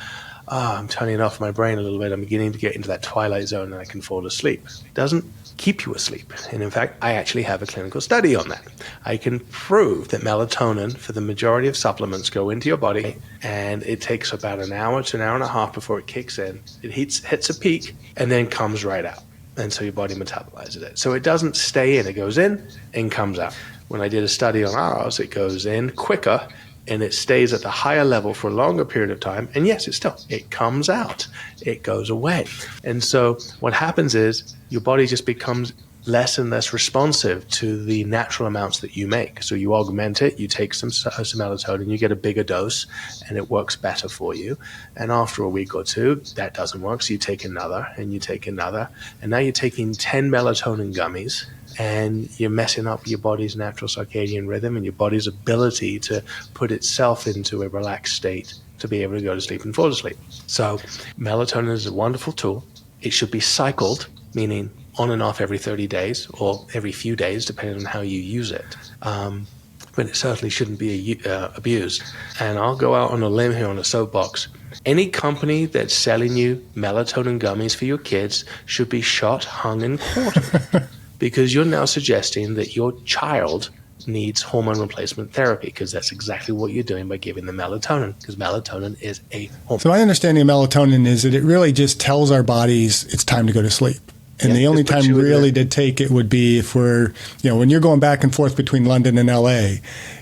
S2: I'm turning off my brain a little bit. I'm beginning to get into that twilight zone and I can fall asleep. It doesn't keep you asleep. And in fact, I actually have a clinical study on that. I can prove that melatonin for the majority of supplements go into your body and it takes about an hour to an hour and a half before it kicks in. It hits a peak and then comes right out. And so your body metabolizes it. So it doesn't stay in. It goes in and comes out. When I did a study on ours, it goes in quicker and it stays at the higher level for a longer period of time. And yes, it comes out, it goes away. And so what happens is your body just becomes less and less responsive to the natural amounts that you make. So you augment it, you take some melatonin, you get a bigger dose, and it works better for you. And after a week or two, that doesn't work, so you take another, and you take another. And now you're taking 10 melatonin gummies, and you're messing up your body's natural circadian rhythm and your body's ability to put itself into a relaxed state to be able to go to sleep and fall asleep. So melatonin is a wonderful tool. It should be cycled, meaning on and off every 30 days or every few days, depending on how you use it. But it certainly shouldn't be abused. And I'll go out on a limb here on a soapbox. Any company that's selling you melatonin gummies for your kids should be shot, hung, and quartered. Because you're now suggesting that your child needs hormone replacement therapy, because that's exactly what you're doing by giving them melatonin, because melatonin is a hormone.
S1: So my understanding of melatonin is that it really just tells our bodies it's time to go to sleep. And the only time really to take it would be if we're, when you're going back and forth between London and LA,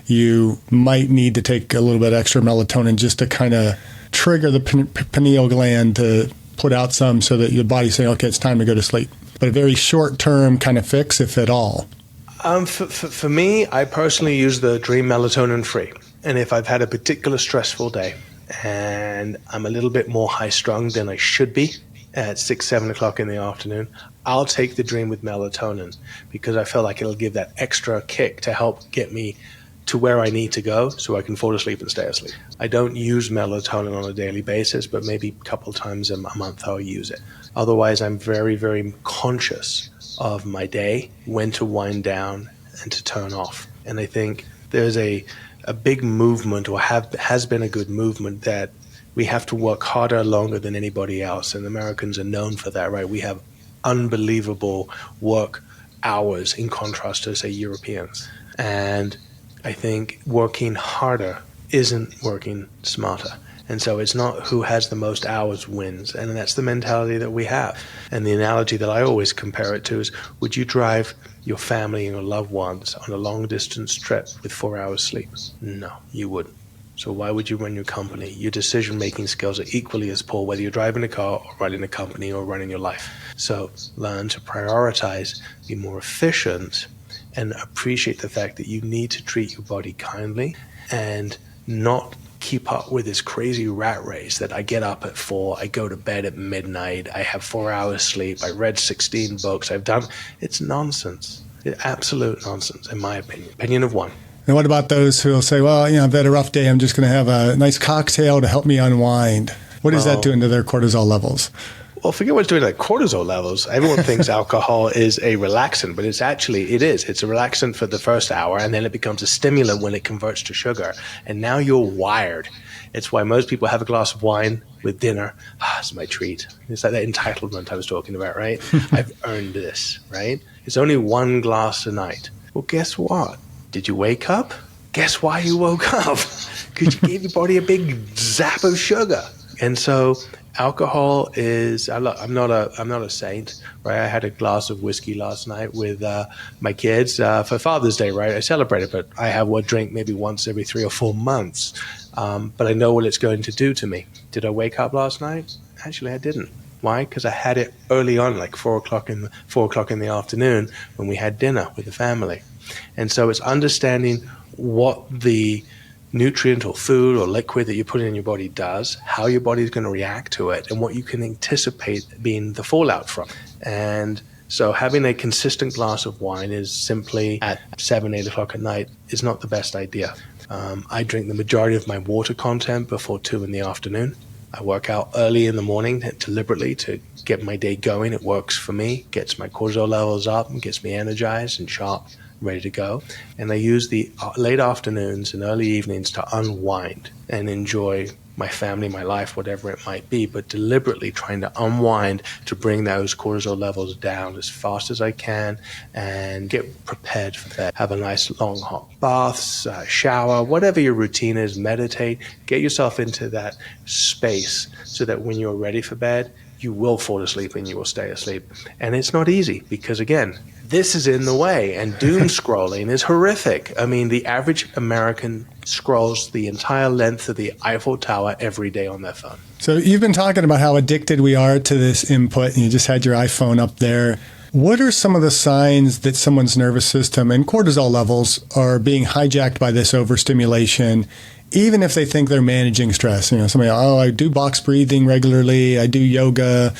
S1: you might need to take a little bit extra melatonin just to kind of trigger the pineal gland to put out some so that your body's saying, okay, it's time to go to sleep. But a very short-term kind of fix, if at all.
S2: For me, I personally use the Dream Melatonin Free. And if I've had a particular stressful day and I'm a little bit more high-strung than I should be at 6, 7 o'clock in the afternoon, I'll take the Dream with melatonin, because I feel like it'll give that extra kick to help get me to where I need to go so I can fall asleep and stay asleep. I don't use melatonin on a daily basis, but maybe a couple times a month I'll use it. Otherwise, I'm very, very conscious of my day, when to wind down and to turn off. And I think there's a big movement, or has been a good movement, that we have to work harder, longer than anybody else. And Americans are known for that, right? We have unbelievable work hours in contrast to, say, Europeans. And I think working harder isn't working smarter. And so it's not who has the most hours wins. And that's the mentality that we have. And the analogy that I always compare it to is, would you drive your family and your loved ones on a long distance trip with 4 hours sleep? No, you wouldn't. So why would you run your company? Your decision-making skills are equally as poor, whether you're driving a car or running a company or running your life. So learn to prioritize, be more efficient, and appreciate the fact that you need to treat your body kindly and not keep up with this crazy rat race that I get up at 4, I go to bed at midnight, I have 4 hours sleep, I read 16 books, it's nonsense. It's absolute nonsense, in my opinion. Opinion of one.
S1: And what about those who will say, well, I've had a rough day, I'm just going to have a nice cocktail to help me unwind? What is that doing to their cortisol levels?
S2: Well, forget what's doing to cortisol levels. Everyone thinks alcohol is a relaxant, but it is. It's a relaxant for the first hour, and then it becomes a stimulant when it converts to sugar. And now you're wired. It's why most people have a glass of wine with dinner. It's my treat. It's like that entitlement I was talking about, right? I've earned this, right? It's only one glass a night. Well, guess what? Did you wake up? Guess why you woke up? Because you gave your body a big zap of sugar. And so alcohol is, I'm not a saint, right? I had a glass of whiskey last night with my kids for Father's Day, right? I celebrate it, but I have one drink maybe once every 3 or 4 months. But I know what it's going to do to me. Did I wake up last night? Actually, I didn't. Why? Because I had it early on, like 4 o'clock in the afternoon when we had dinner with the family. And so it's understanding what the nutrient or food or liquid that you put in your body does, how your body is going to react to it, and what you can anticipate being the fallout from. And so having a consistent glass of wine is simply at 7, 8 o'clock at night is not the best idea. I drink the majority of my water content before 2 in the afternoon. I work out early in the morning deliberately to get my day going. It works for me, gets my cortisol levels up, and gets me energized and sharp, ready to go. And I use the late afternoons and early evenings to unwind and enjoy my family, my life, whatever it might be, but deliberately trying to unwind to bring those cortisol levels down as fast as I can and get prepared for that. Have a nice long hot bath, shower, whatever your routine is, meditate, get yourself into that space so that when you're ready for bed, you will fall asleep and you will stay asleep. And it's not easy because, again, this is in the way, and doom scrolling is horrific. I mean, the average American scrolls the entire length of the Eiffel Tower every day on their phone.
S1: So you've been talking about how addicted we are to this input, and you just had your iPhone up there. What are some of the signs that someone's nervous system and cortisol levels are being hijacked by this overstimulation, even if they think they're managing stress? Somebody, I do box breathing regularly, I do yoga,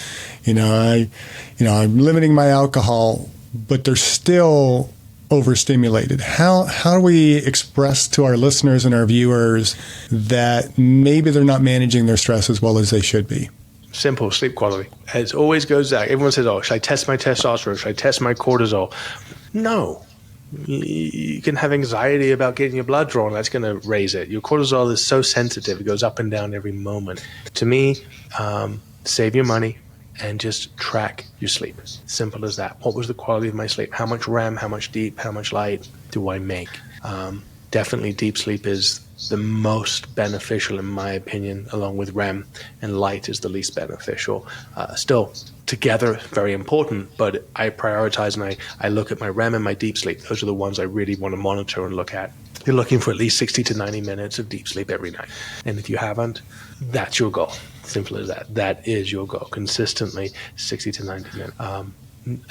S1: I'm limiting my alcohol, but they're still overstimulated. How do we express to our listeners and our viewers that maybe they're not managing their stress as well as they should be?
S2: Simple, sleep quality. It always goes back. Everyone says, should I test my testosterone? Should I test my cortisol? No. You can have anxiety about getting your blood drawn. That's going to raise it. Your cortisol is so sensitive. It goes up and down every moment. To me, save your money and just track your sleep. Simple as that. What was the quality of my sleep? How much REM, how much deep, how much light do I make? Definitely deep sleep is the most beneficial in my opinion, along with REM, and light is the least beneficial. Still, together, very important, but I prioritize and I look at my REM and my deep sleep. Those are the ones I really want to monitor and look at. You're looking for at least 60 to 90 minutes of deep sleep every night. And if you haven't, that's your goal. Simple as that. That is your goal. Consistently 60 to 90 minutes.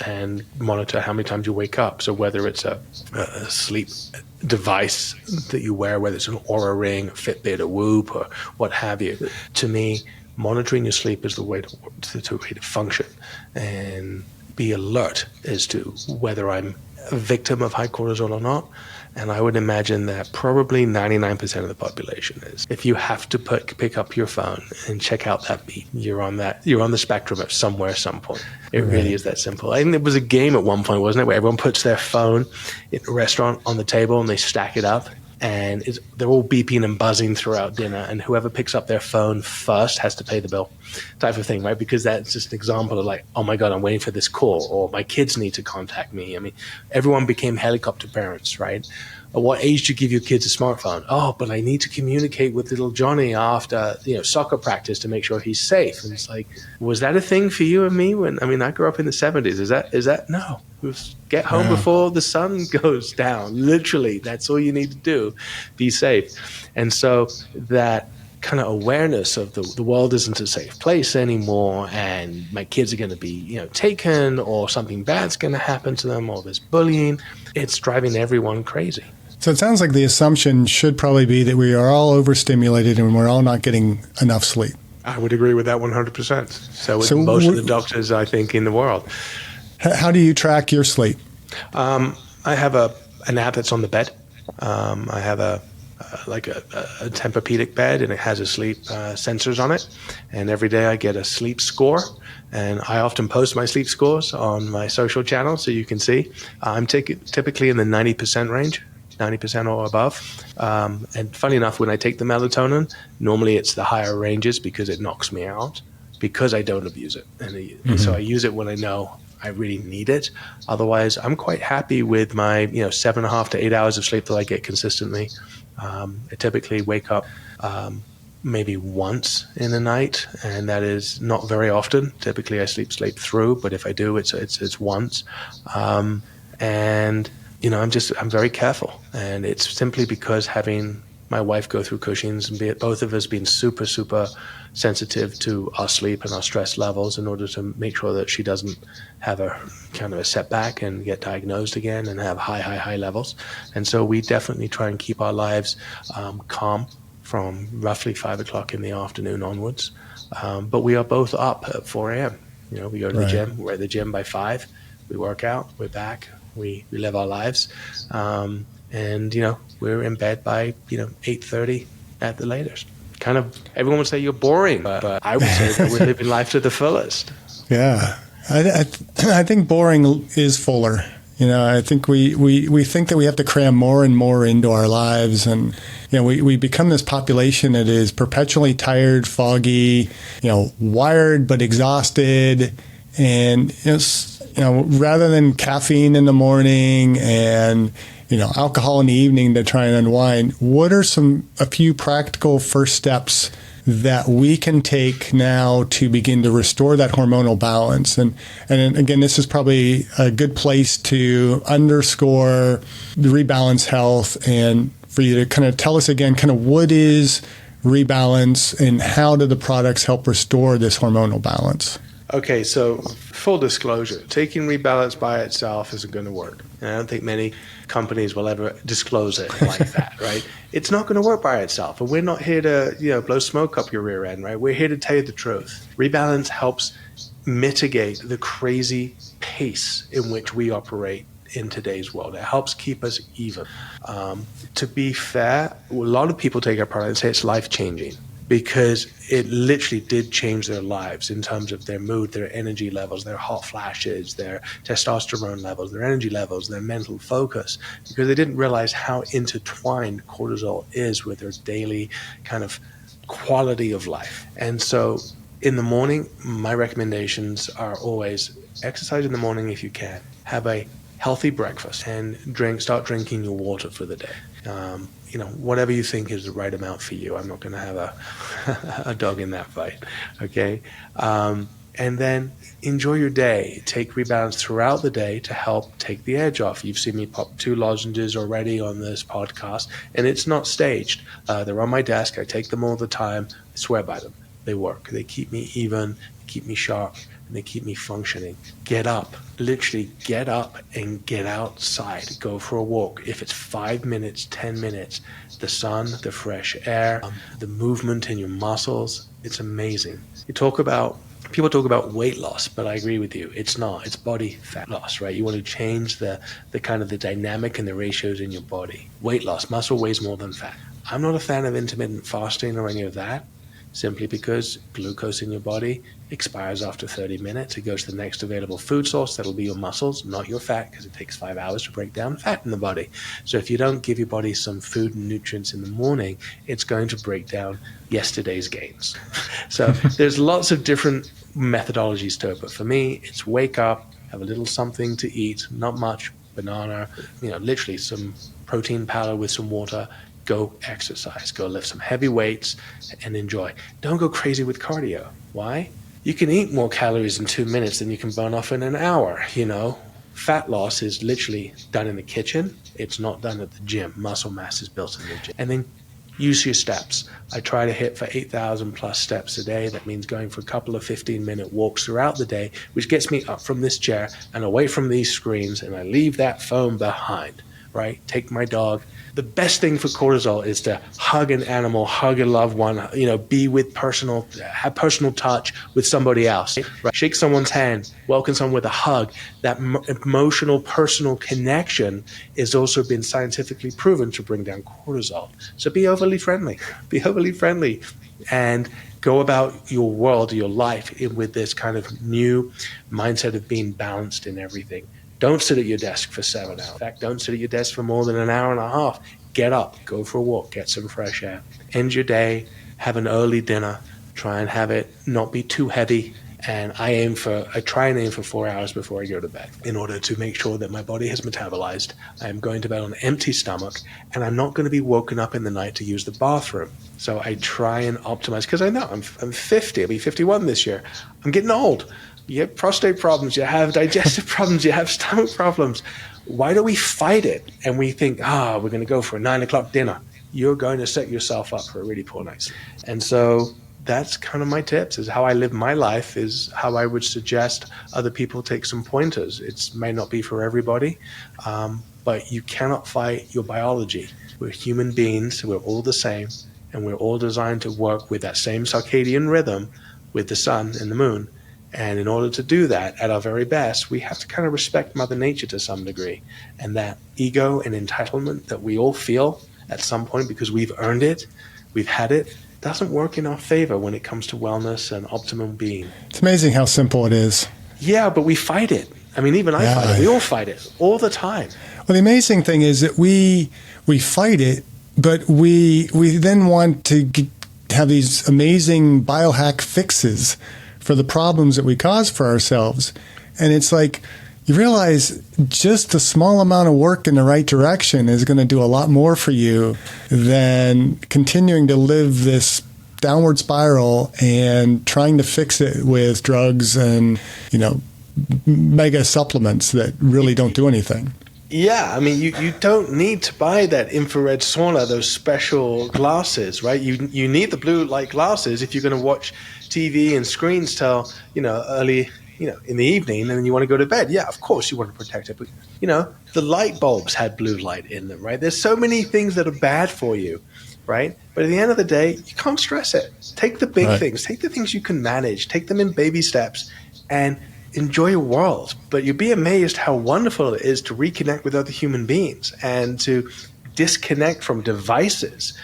S2: And monitor how many times you wake up. So whether it's a sleep device that you wear, whether it's an Oura Ring, a Fitbit, a Whoop, or what have you, to me, monitoring your sleep is the way to function and be alert as to whether I'm a victim of high cortisol or not. And I would imagine that probably 99% of the population is. If you have to pick up your phone and check out that beat, you're on the spectrum at somewhere, some point. It really is that simple. I think there was a game at one point, wasn't it, where everyone puts their phone in a restaurant on the table and they stack it up, and they're all beeping and buzzing throughout dinner, and whoever picks up their phone first has to pay the bill, type of thing, right? Because that's just an example of like, oh my God, I'm waiting for this call, or my kids need to contact me. I mean, everyone became helicopter parents, right? At what age do you give your kids a smartphone? Oh, but I need to communicate with little Johnny after soccer practice to make sure he's safe. And it's like, was that a thing for you and me? I grew up in the 70s. Is that no? It was get home before the sun goes down. Literally, that's all you need to do. Be safe. And so that kind of awareness of the world isn't a safe place anymore, and my kids are going to be taken, or something bad's going to happen to them, or there's bullying. It's driving everyone crazy.
S1: So it sounds like the assumption should probably be that we are all overstimulated and we're all not getting enough sleep.
S2: I would agree with that 100%. So most of the doctors, I think, in the world.
S1: How do you track your sleep?
S2: I have an app that's on the bed. I have a Tempur-Pedic bed, and it has a sleep sensors on it. And every day I get a sleep score. And I often post my sleep scores on my social channels so you can see. I'm typically in the 90% range. 90% or above. And funny enough, when I take the melatonin, normally it's the higher ranges because it knocks me out, because I don't abuse it. And so I use it when I know I really need it. Otherwise, I'm quite happy with my 7.5 to 8 hours of sleep that I get consistently. I typically wake up maybe once in the night, and that is not very often. Typically I sleep through, but if I do, it's once. And I'm very careful, and it's simply because having my wife go through Cushing's and both of us being super, super sensitive to our sleep and our stress levels in order to make sure that she doesn't have a kind of a setback and get diagnosed again and have high levels. And so we definitely try and keep our lives calm from roughly 5 o'clock in the afternoon onwards. But we are both up at 4 a.m. We go to the gym. We're at the gym by 5. We work out. We're back. We live our lives, and we're in bed by 8:30 at the latest. Kind of everyone would say you're boring, but I would say that we're living life to the fullest.
S1: Yeah, I think boring is fuller. I think we think that we have to cram more and more into our lives, and we become this population that is perpetually tired, foggy, wired but exhausted, and rather than caffeine in the morning and, alcohol in the evening to try and unwind, what are a few practical first steps that we can take now to begin to restore that hormonal balance. And again, this is probably a good place to underscore the Rebalance Health, and for you to kind of tell us again, kind of what is Rebalance and how do the products help restore this hormonal balance?
S2: Okay, so full disclosure, taking Rebalance by itself isn't going to work. And I don't think many companies will ever disclose it like that, right? It's not going to work by itself. And we're not here to, blow smoke up your rear end, right? We're here to tell you the truth. Rebalance helps mitigate the crazy pace in which we operate in today's world. It helps keep us even. To be fair, a lot of people take our product and say it's life-changing, because it literally did change their lives in terms of their mood, their energy levels, their hot flashes, their testosterone levels, their energy levels, their mental focus, because they didn't realize how intertwined cortisol is with their daily kind of quality of life. And so in the morning, my recommendations are always exercise in the morning if you can, have a healthy breakfast, and start drinking your water for the day. Whatever you think is the right amount for you. I'm not going to have a dog in that fight, okay? And then enjoy your day. Take Rebalance throughout the day to help take the edge off. You've seen me pop 2 lozenges already on this podcast, and it's not staged. They're on my desk. I take them all the time. I swear by them. They work. They keep me even, keep me sharp, and they keep me functioning. Get up. Literally get up and get outside. Go for a walk. If it's 5 minutes, 10 minutes, the sun, the fresh air, the movement in your muscles, it's amazing. People talk about weight loss, but I agree with you. It's not. It's body fat loss, right? You want to change the kind of the dynamic and the ratios in your body. Weight loss, muscle weighs more than fat. I'm not a fan of intermittent fasting or any of that, simply because glucose in your body expires after 30 minutes. It goes to the next available food source. That'll be your muscles, not your fat, because it takes 5 hours to break down fat in the body. So if you don't give your body some food and nutrients in the morning, it's going to break down yesterday's gains. So there's lots of different methodologies to it. But for me, it's wake up, have a little something to eat, not much, banana, literally some protein powder with some water. Go exercise, go lift some heavy weights and enjoy. Don't go crazy with cardio. Why? You can eat more calories in 2 minutes than you can burn off in an hour, Fat loss is literally done in the kitchen. It's not done at the gym. Muscle mass is built in the gym. And then use your steps. I try to hit for 8,000 plus steps a day. That means going for a couple of 15-minute walks throughout the day, which gets me up from this chair and away from these screens, and I leave that phone behind, right? Take my dog. The best thing for cortisol is to hug an animal, hug a loved one, be with have personal touch with somebody else, right? Shake someone's hand, welcome someone with a hug. That emotional, personal connection is also been scientifically proven to bring down cortisol. So be overly friendly, and go about your world, your life with this kind of new mindset of being balanced in everything. Don't sit at your desk for 7 hours. In fact, don't sit at your desk for more than an hour and a half. Get up, go for a walk, get some fresh air. End your day, have an early dinner, try and have it not be too heavy. And I try and aim for 4 hours before I go to bed in order to make sure that my body has metabolized. I'm going to bed on an empty stomach, and I'm not going to be woken up in the night to use the bathroom. So I try and optimize, because I know I'm 50, I'll be 51 this year. I'm getting old. You have prostate problems, you have digestive problems, you have stomach problems. Why do we fight it? And we think, we're going to go for a 9 o'clock dinner. You're going to set yourself up for a really poor night sleep. And so that's kind of my tips, is how I live my life, is how I would suggest other people take some pointers. It may not be for everybody, but you cannot fight your biology. We're human beings, we're all the same, and we're all designed to work with that same circadian rhythm with the sun and the moon. And in order to do that at our very best, we have to kind of respect Mother Nature to some degree. And that ego and entitlement that we all feel at some point because we've earned it, we've had it, doesn't work in our favor when it comes to wellness and optimum being.
S1: It's amazing how simple it is.
S2: Yeah, but we fight it. I mean, even I fight it. We all fight it all the time.
S1: Well, the amazing thing is that we fight it, but we then want to have these amazing biohack fixes for the problems that we cause for ourselves. And it's like, you realize just a small amount of work in the right direction is going to do a lot more for you than continuing to live this downward spiral and trying to fix it with drugs and, mega supplements that really don't do anything.
S2: Yeah, I mean, you don't need to buy that infrared sauna, those special glasses, right? You need the blue light glasses if you're going to watch TV and screens till, early, in the evening, and then you want to go to bed. Yeah, of course you want to protect it. But, the light bulbs had blue light in them, right? There's so many things that are bad for you, right? But at the end of the day, you can't stress it. Take the big things. Take the things you can manage. Take them in baby steps and enjoy your world. But you'll be amazed how wonderful it is to reconnect with other human beings and to disconnect from devices.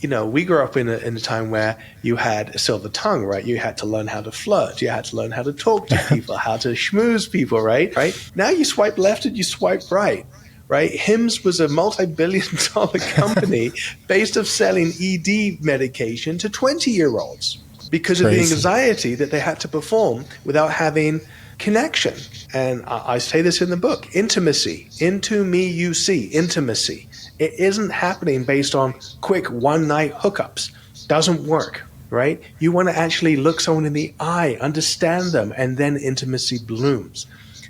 S2: We grew up in a time where you had a silver tongue, right? You had to learn how to flirt. You had to learn how to talk to people, how to schmooze people, right? Now you swipe left and you swipe right. Right? Hims was a multi-billion-dollar company based on selling ED medication to 20-year-olds because of the anxiety that they had to perform without having connection. And I say this in the book, intimacy, into me you see, intimacy. It isn't happening based on quick one-night hookups. Doesn't work, right? You want to actually look someone in the eye, understand them, and then intimacy blooms.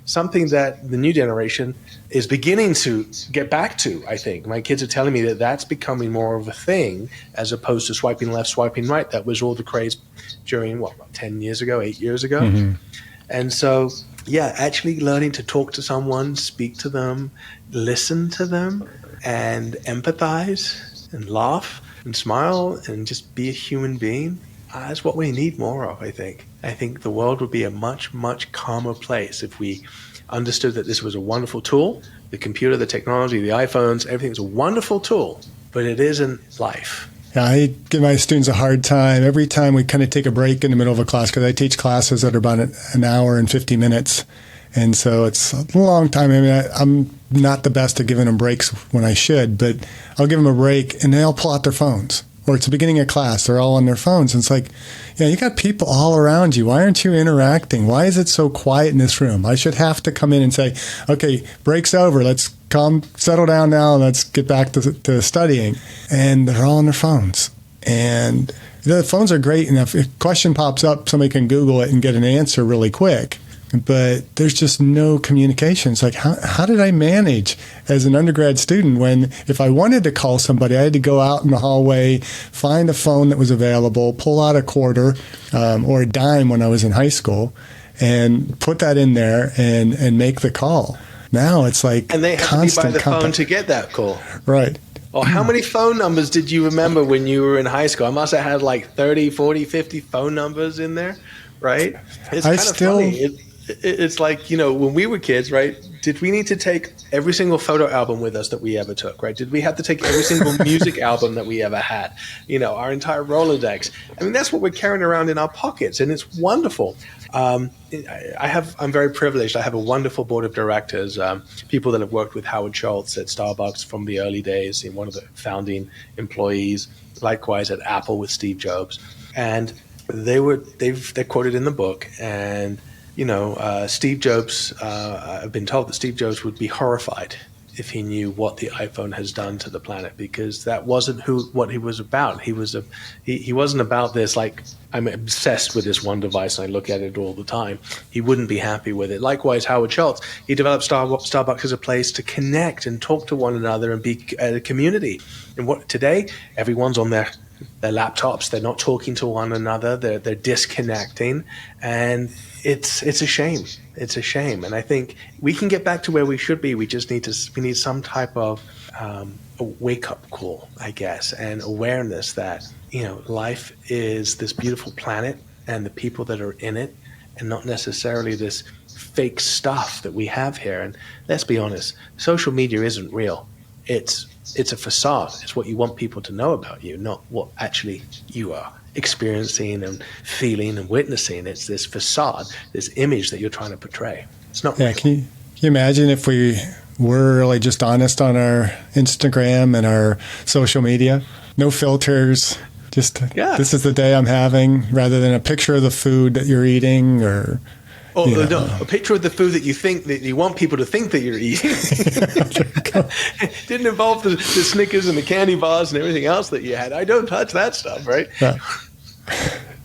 S2: Something that the new generation is beginning to get back to, I think. My kids are telling me that that's becoming more of a thing as opposed to swiping left, swiping right. That was all the craze during, 10 years ago, 8 years ago? Mm-hmm. And so, actually learning to talk to someone, speak to them, listen to them, and empathize and laugh and smile and just be a human being, that's what we need more of, I think. I think the world would be a much, much calmer place if we understood that this was a wonderful tool. The computer, the technology, the iPhones, everything is a wonderful tool, but it isn't life.
S1: Yeah, I give my students a hard time every time we kind of take a break in the middle of a class, because I teach classes that are about an hour and 50 minutes. And so it's a long time. I mean, I'm not the best at giving them breaks when I should, but I'll give them a break and they'll pull out their phones. Or it's the beginning of class, they're all on their phones. And it's like, you got people all around you. Why aren't you interacting? Why is it so quiet in this room? I should have to come in and say, okay, break's over. Let's settle down now, and let's get back to studying. And they're all on their phones. And the phones are great. And if a question pops up, somebody can Google it and get an answer really quick. But there's just no communication. It's like, how did I manage as an undergrad student when if I wanted to call somebody, I had to go out in the hallway, find a phone that was available, pull out a quarter or a dime when I was in high school, and put that in there and make the call. Now it's like
S2: and they have to be by the phone to get that call.
S1: Right.
S2: Oh, how many phone numbers did you remember when you were in high school? I must have had like 30, 40, 50 phone numbers in there, right? It's kind of funny. It's like, when we were kids, right, did we need to take every single photo album with us that we ever took, right? Did we have to take every single music album that we ever had, our entire Rolodex? I mean, that's what we're carrying around in our pockets, and it's wonderful. I'm very privileged. I have a wonderful board of directors, people that have worked with Howard Schultz at Starbucks from the early days, one of the founding employees, likewise at Apple with Steve Jobs. And they're quoted in the book, and Steve Jobs, I've been told that Steve Jobs would be horrified if he knew what the iPhone has done to the planet, because that wasn't what he was about. He wasn't about this, like, I'm obsessed with this one device and I look at it all the time. He wouldn't be happy with it. Likewise, Howard Schultz, he developed Starbucks as a place to connect and talk to one another and be a community. And today, everyone's on their laptops. They're not talking to one another. They're disconnecting, and it's a shame. It's a shame. And I think we can get back to where we should be. We just need some type of a wake up call, I guess, and awareness that life is this beautiful planet and the people that are in it, and not necessarily this fake stuff that we have here. And let's be honest, social media isn't real. It's a facade. It's what you want people to know about you, not what actually you are experiencing and feeling and witnessing. It's this facade, this image that you're trying to portray. It's not real.
S1: Can you imagine if we were really just honest on our Instagram and our social media? No filters. Just this is the day I'm having, rather than a picture of the food that you're eating, or
S2: Or no, a picture of the food that you want people to think that you're eating. It didn't involve the Snickers and the candy bars and everything else that you had. I don't touch that stuff, right?
S1: Yeah.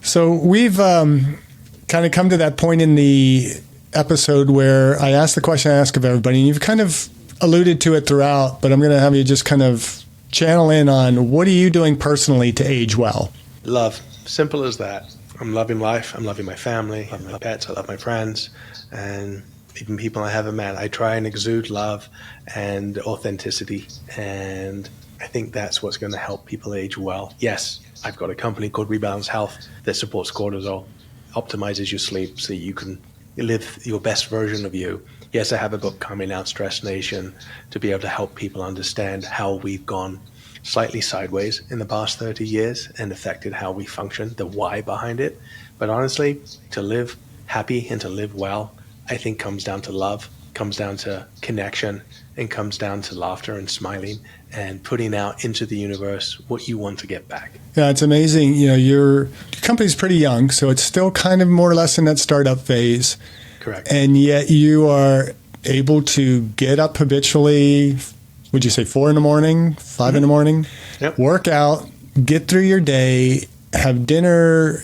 S1: So we've kind of come to that point in the episode where I ask the question I ask of everybody, and you've kind of alluded to it throughout, but I'm going to have you just kind of channel in on what are you doing personally to age well?
S2: Love. Simple as that. I'm loving life. I'm loving my family. I love my pets. I love my friends. And even people I haven't met. I try and exude love and authenticity. And I think that's what's going to help people age well. Yes, I've got a company called Rebalance Health that supports cortisol, optimizes your sleep so you can live your best version of you. Yes, I have a book coming out, Stress Nation, to be able to help people understand how we've gone slightly sideways in the past 30 years and affected how we function, the why behind it. But honestly, to live happy and to live well, I think comes down to love, comes down to connection, and comes down to laughter and smiling and putting out into the universe what you want to get back.
S1: Yeah, it's amazing. You know, your company's pretty young, so it's still kind of more or less in that startup phase.
S2: Correct.
S1: And yet you are able to get up habitually, would you say 4 in the morning, 5 in the morning,
S2: Yep.
S1: work out, get through your day, have dinner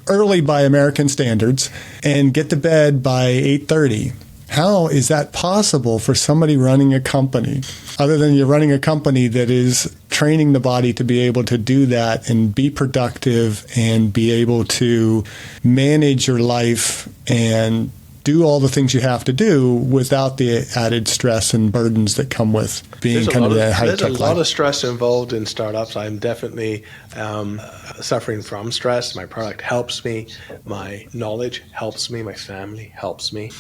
S1: early by American standards, and get to bed by 8:30. How is that possible for somebody running a company, other than you're running a company that is training the body to be able to do that and be productive and be able to manage your life and do all the things you have to do without the added stress and burdens that come with being kind of that high-tech life?
S2: There's a lot of stress involved in startups. I'm definitely suffering from stress. My product helps me. My knowledge helps me. My family helps me.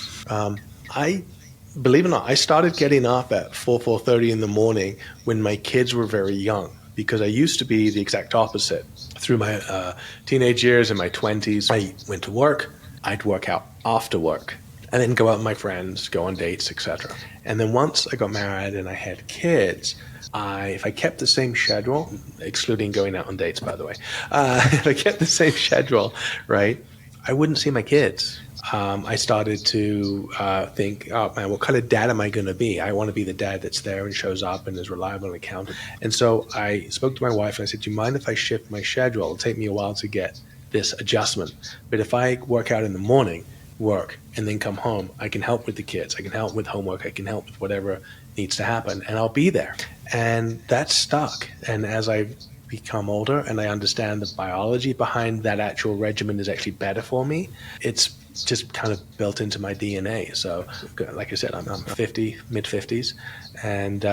S2: Believe it or not, I started getting up at 4:30 in the morning when my kids were very young, because I used to be the exact opposite. Through my teenage years and my 20s, I went to work. I'd work out after work and then go out with my friends, go on dates, etc. And then once I got married and I had kids, if I kept the same schedule, excluding going out on dates, by the way, if I kept the same schedule, right, I wouldn't see my kids. I started to think, oh man, what kind of dad am I going to be? I want to be the dad that's there and shows up and is reliable and accountant. And so I spoke to my wife and I said, do you mind if I shift my schedule? It'll take me a while to get this adjustment. But if I work out in the morning, work, and then come home, I can help with the kids. I can help with homework. I can help with whatever needs to happen, and I'll be there. And that's stuck. And as I become older and I understand the biology behind that actual regimen is actually better for me, it's just kind of built into my DNA. So, like I said, I'm 50, mid-50s, and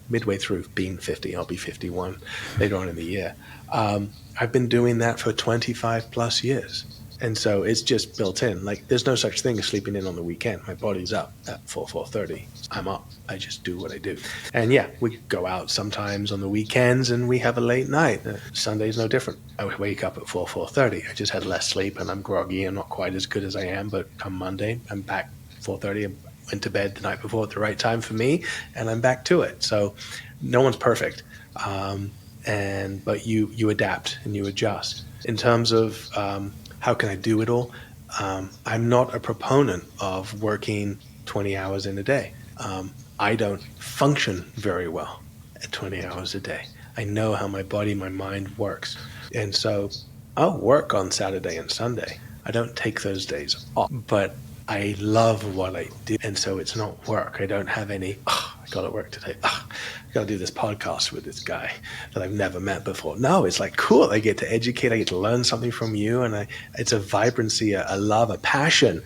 S2: midway through being 50. I'll be 51 later on in the year. I've been doing that for 25 plus years. And so it's just built in. Like, there's no such thing as sleeping in on the weekend. My body's up at 4:30. I'm up. I just do what I do. And yeah, we go out sometimes on the weekends and we have a late night. Sunday's no different. I wake up at 4:30. I just had less sleep and I'm groggy and not quite as good as I am. But come Monday, I'm back 4:30. I went to bed the night before at the right time for me, and I'm back to it. So no one's perfect. But you adapt and you adjust. In terms of how can I do it all? I'm not a proponent of working 20 hours in a day. I don't function very well at 20 hours a day. I know how my body, my mind works. And so I'll work on Saturday and Sunday. I don't take those days off, but I love what I do. And so it's not work. I don't have any, I got to work today. I got to do this podcast with this guy that I've never met before. No, it's like, cool. I get to educate. I get to learn something from you. And it's a vibrancy, a love, a passion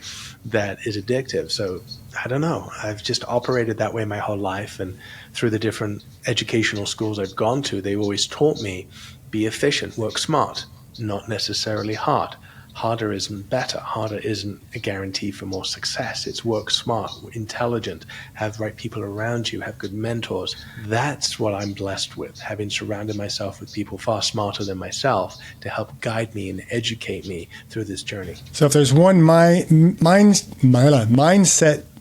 S2: that is addictive. So I don't know. I've just operated that way my whole life. And through the different educational schools I've gone to, they've always taught me, be efficient, work smart, not necessarily hard. Harder isn't better. Harder isn't a guarantee for more success. It's work smart, intelligent, have right people around you, have good mentors. That's what I'm blessed with, having surrounded myself with people far smarter than myself to help guide me and educate me through this journey.
S1: So if there's one mindset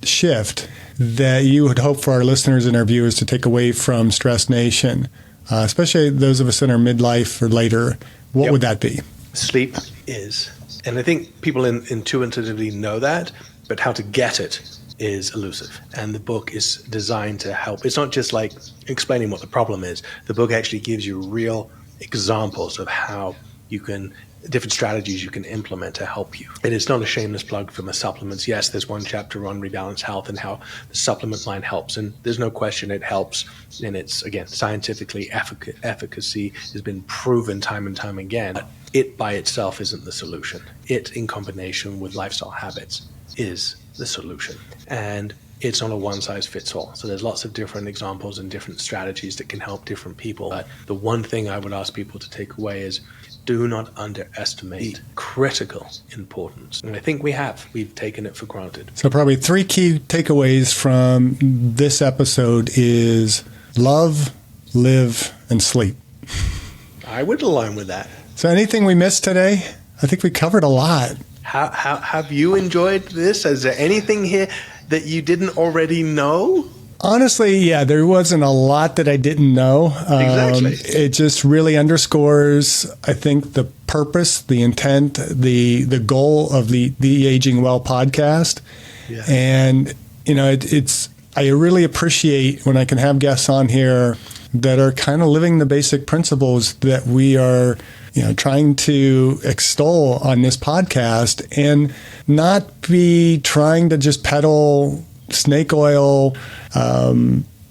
S1: shift that you would hope for our listeners and our viewers to take away from Stress Nation, especially those of us in our midlife or later, what would that be?
S2: Sleep is. And I think people intuitively know that, but how to get it is elusive. And the book is designed to help. It's not just like explaining what the problem is. The book actually gives you real examples of how you can, different strategies you can implement to help you. And it's not a shameless plug for my supplements. Yes, there's one chapter on Rebalance Health and how the supplement line helps. And there's no question it helps. And it's, again, scientifically efficacy has been proven time and time again. But it by itself isn't the solution. It, in combination with lifestyle habits, is the solution. And it's not a one-size-fits-all. So there's lots of different examples and different strategies that can help different people. But the one thing I would ask people to take away is do not underestimate critical importance. And I think we've taken it for granted.
S1: So probably 3 key takeaways from this episode is love, live, and sleep.
S2: I would align with that.
S1: So anything we missed today? I think we covered a lot.
S2: How have you enjoyed this? Is there anything here that you didn't already know?
S1: Honestly, yeah, there wasn't a lot that I didn't know.
S2: Exactly.
S1: It just really underscores, I think, the purpose, the intent, the goal of the Aging Well podcast. Yeah. And, I really appreciate when I can have guests on here that are kind of living the basic principles that we are trying to extol on this podcast, and not be trying to just peddle snake oil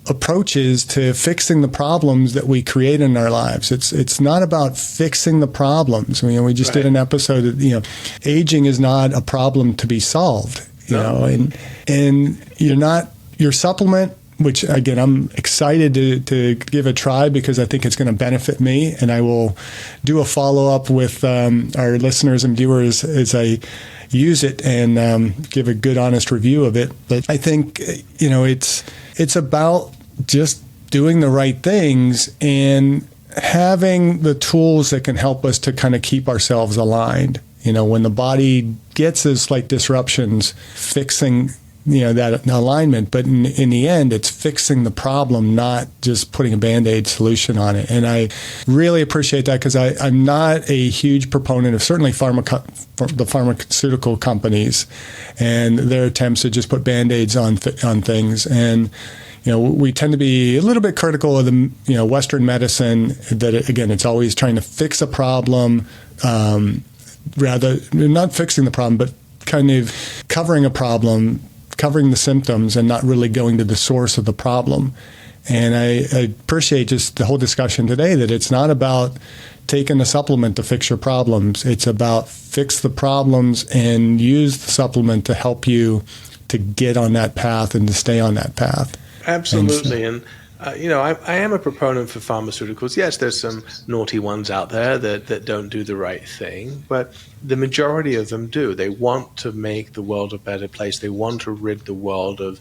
S1: approaches to fixing the problems that we create in our lives. It's not about fixing the problems. We just did an episode that, aging is not a problem to be solved, and your supplement, which again, I'm excited to give a try because I think it's going to benefit me, and I will do a follow-up with our listeners and viewers as I use it and give a good, honest review of it. But I think, it's about just doing the right things and having the tools that can help us to kind of keep ourselves aligned. When the body gets those slight disruptions, fixing that alignment, but in the end, it's fixing the problem, not just putting a Band-Aid solution on it. And I really appreciate that because I'm not a huge proponent of certainly the pharmaceutical companies and their attempts to just put Band-Aids on things. And we tend to be a little bit critical of the Western medicine that, again, it's always trying to fix a problem, rather not fixing the problem, but kind of covering a problem, covering the symptoms and not really going to the source of the problem. And I appreciate just the whole discussion today that it's not about taking a supplement to fix your problems. It's about fix the problems and use the supplement to help you to get on that path and to stay on that path.
S2: Absolutely. And I am a proponent for pharmaceuticals. Yes, there's some naughty ones out there that don't do the right thing, but the majority of them do. They want to make the world a better place. They want to rid the world of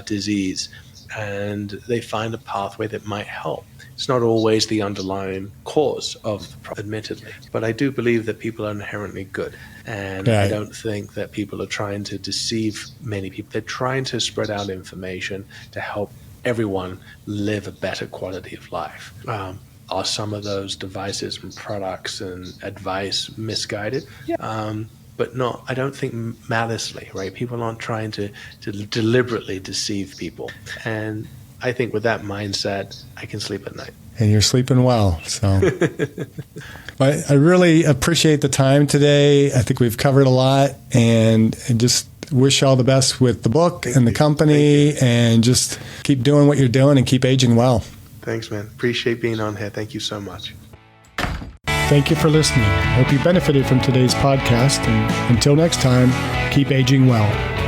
S2: disease, and they find a pathway that might help. It's not always the underlying cause of the problem, admittedly, but I do believe that people are inherently good. And I don't think that people are trying to deceive many people. They're trying to spread out information to help everyone live a better quality of life. Are some of those devices and products and advice misguided? Yeah. But not, I don't think maliciously, right? People aren't trying to deliberately deceive people. And I think with that mindset, I can sleep at night.
S1: And you're sleeping well. So I really appreciate the time today. I think we've covered a lot, and just wish you all the best with the book and the company, and just keep doing what you're doing and keep aging well.
S2: Thanks, man. Appreciate being on here. Thank you so much.
S1: Thank you for listening. Hope you benefited from today's podcast, and until next time, keep aging well.